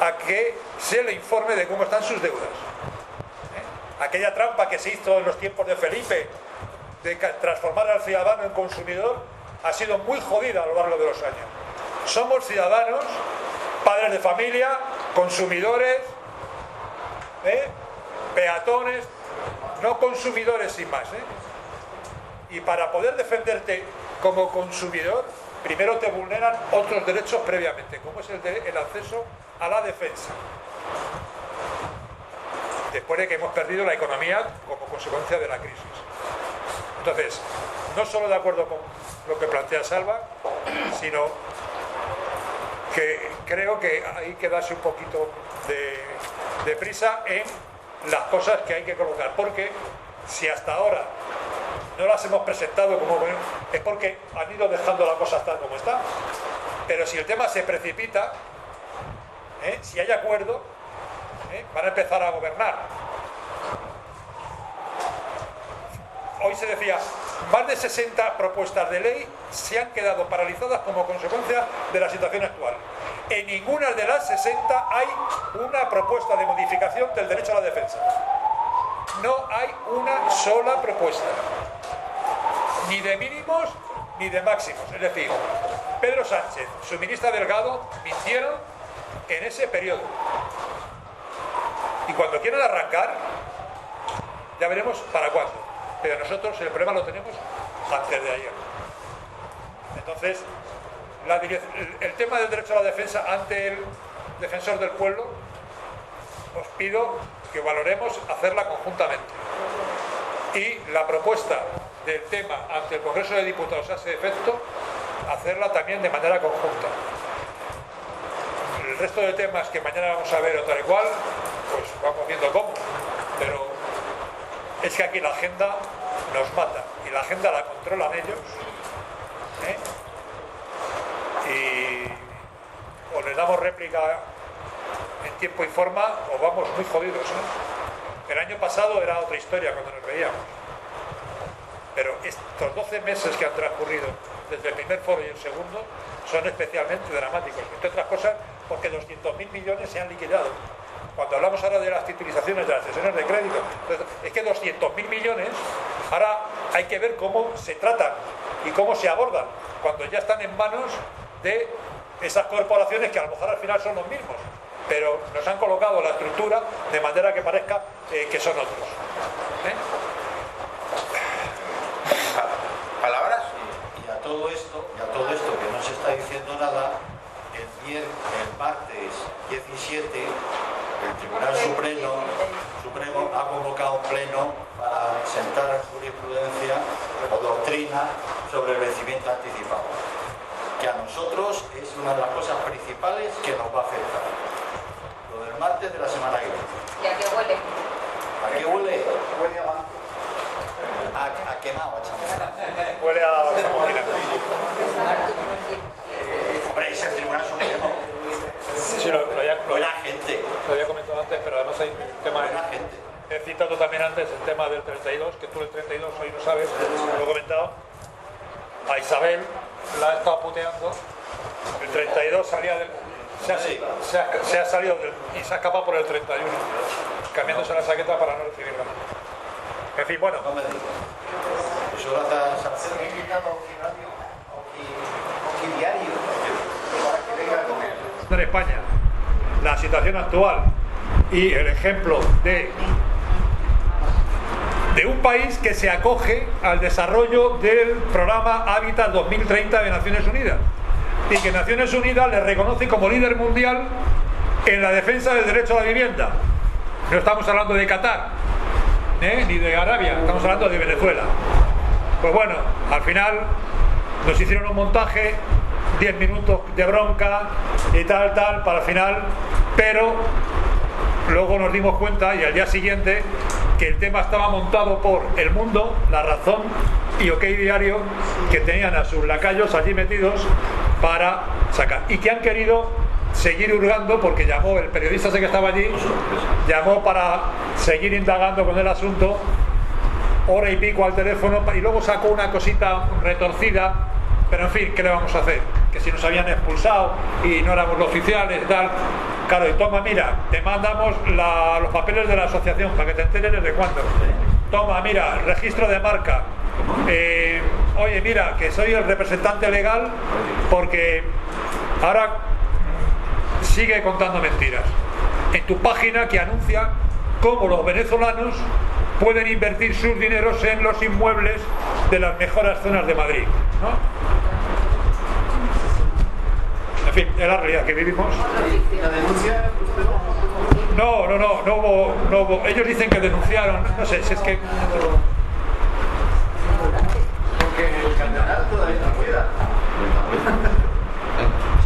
a que se le informe de cómo están sus deudas. Aquella trampa que se hizo en los tiempos de Felipe de transformar al ciudadano en consumidor ha sido muy jodida a lo largo de los años. Somos ciudadanos, padres de familia, consumidores, peatones, no consumidores sin más. Y para poder defenderte como consumidor, primero te vulneran otros derechos previamente, como es el acceso a la defensa. Después de que hemos perdido la economía como consecuencia de la crisis. Entonces, no solo de acuerdo con lo que plantea Salva, sino que creo que hay que darse un poquito de prisa en las cosas que hay que colocar, porque si hasta ahora no las hemos presentado como es porque han ido dejando la cosa tal como está. Pero si el tema se precipita, si hay acuerdo, van a empezar a gobernar. Hoy se decía, más de 60 propuestas de ley se han quedado paralizadas como consecuencia de la situación actual. En ninguna de las 60 hay una propuesta de modificación del derecho a la defensa. No hay una sola propuesta, ni de mínimos ni de máximos. Es decir, Pedro Sánchez, su ministra Delgado, mintieron en ese periodo. Y cuando quieran arrancar, ya veremos para cuándo. Pero nosotros el problema lo tenemos antes de ayer. Entonces, el tema del derecho a la defensa ante el defensor del pueblo, os pido que valoremos hacerla conjuntamente. Y la propuesta del tema ante el Congreso de Diputados a ese efecto, hacerla también de manera conjunta. El resto de temas que mañana vamos a ver o tal y cual, pues vamos viendo cómo. Pero es que aquí la agenda nos mata y la agenda la controlan ellos, y o les damos réplica en tiempo y forma o vamos muy jodidos, El año pasado era otra historia cuando nos veíamos, pero estos 12 meses que han transcurrido desde el primer foro y el segundo son especialmente dramáticos, entre otras cosas porque 200.000 millones se han liquidado. Cuando hablamos ahora de las titulizaciones, de las cesiones de crédito, es que 200.000 millones, ahora hay que ver cómo se tratan y cómo se abordan, cuando ya están en manos de esas corporaciones que a lo mejor al final son los mismos, pero nos han colocado la estructura de manera que parezca que son otros. ¿Palabras? Y a todo esto que no se está diciendo nada, el martes 17 el Tribunal Supremo ha convocado un pleno para sentar jurisprudencia o doctrina sobre el vencimiento anticipado, que a nosotros es una de las cosas principales que nos va a afectar. Lo del martes de la semana que viene. ¿Y a qué huele? ¿A qué huele? Huele a quemado, a champán. Huele a champán. Hombre, es el Tribunal Supremo. Sí, lo había comentado antes, pero además hay un tema. He citado también antes el tema del 32, que tú el 32 hoy no sabes, lo he comentado. A Isabel la ha estado puteando. El 32 salía del. Se ha salido y se ha escapado por el 31, cambiándose la saqueta para no recibirla. En fin, bueno. No me digas. Eso lo hace en España, la situación actual y el ejemplo de un país que se acoge al desarrollo del programa Hábitat 2030 de Naciones Unidas y que Naciones Unidas le reconoce como líder mundial en la defensa del derecho a la vivienda. No estamos hablando de Qatar, ni de Arabia, estamos hablando de Venezuela. Pues bueno, al final nos hicieron un montaje, 10 minutos de bronca y tal, para el final, pero luego nos dimos cuenta, y al día siguiente, que el tema estaba montado por El Mundo, La Razón y OK Diario, que tenían a sus lacayos allí metidos para sacar, y que han querido seguir hurgando, porque llamó el periodista ese que estaba allí, llamó para seguir indagando con el asunto, hora y pico al teléfono, y luego sacó una cosita retorcida, pero en fin, ¿qué le vamos a hacer? Que si nos habían expulsado y no éramos los oficiales, tal. Claro, y toma, mira, te mandamos los papeles de la asociación para que te enteres desde cuándo. Toma, mira, registro de marca. Oye, mira, que soy el representante legal porque ahora sigue contando mentiras. En tu página que anuncia cómo los venezolanos pueden invertir sus dineros en los inmuebles de las mejores zonas de Madrid, ¿no? En fin, es la realidad que vivimos. ¿La denuncia? No hubo. Ellos dicen que denunciaron, no sé, si es que. Porque el candidato todavía no queda.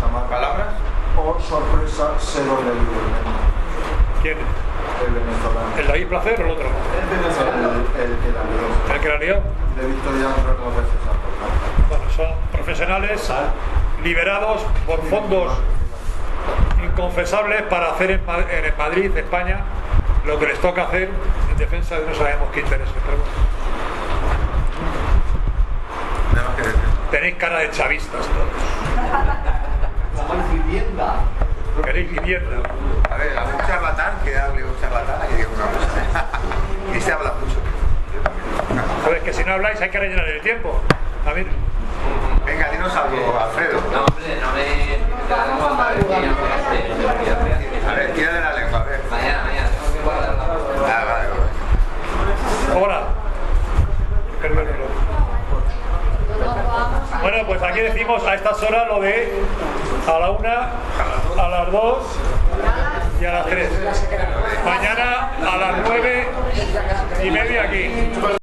¿Son más palabras? sé dónde vive. ¿Quién? El venezolano. ¿El David Placer o el otro? El que la lió. ¿El que la lió? Le he visto ya otras veces a tocar. Bueno, son profesionales liberados por fondos inconfesables para hacer en Madrid, España, lo que les toca hacer en defensa de no sabemos qué intereses. Pero Nada más que decir. tenéis cara de chavistas todos. vivienda. Queréis vivienda. A ver, algún charlatán que hable un charlatán y diga una cosa. Y se habla mucho. Sabes que si no habláis hay que rellenar el tiempo. A mí, Venga, dinos algo, Alfredo. No, hombre, no me... A ver, tira de la lengua, a ver. Mañana, tengo que guardar la voz. Ah, vale. hola. Bueno, pues aquí decimos a estas horas lo de a la 1, a las 2 y a las 3. Mañana a las 9:30 aquí.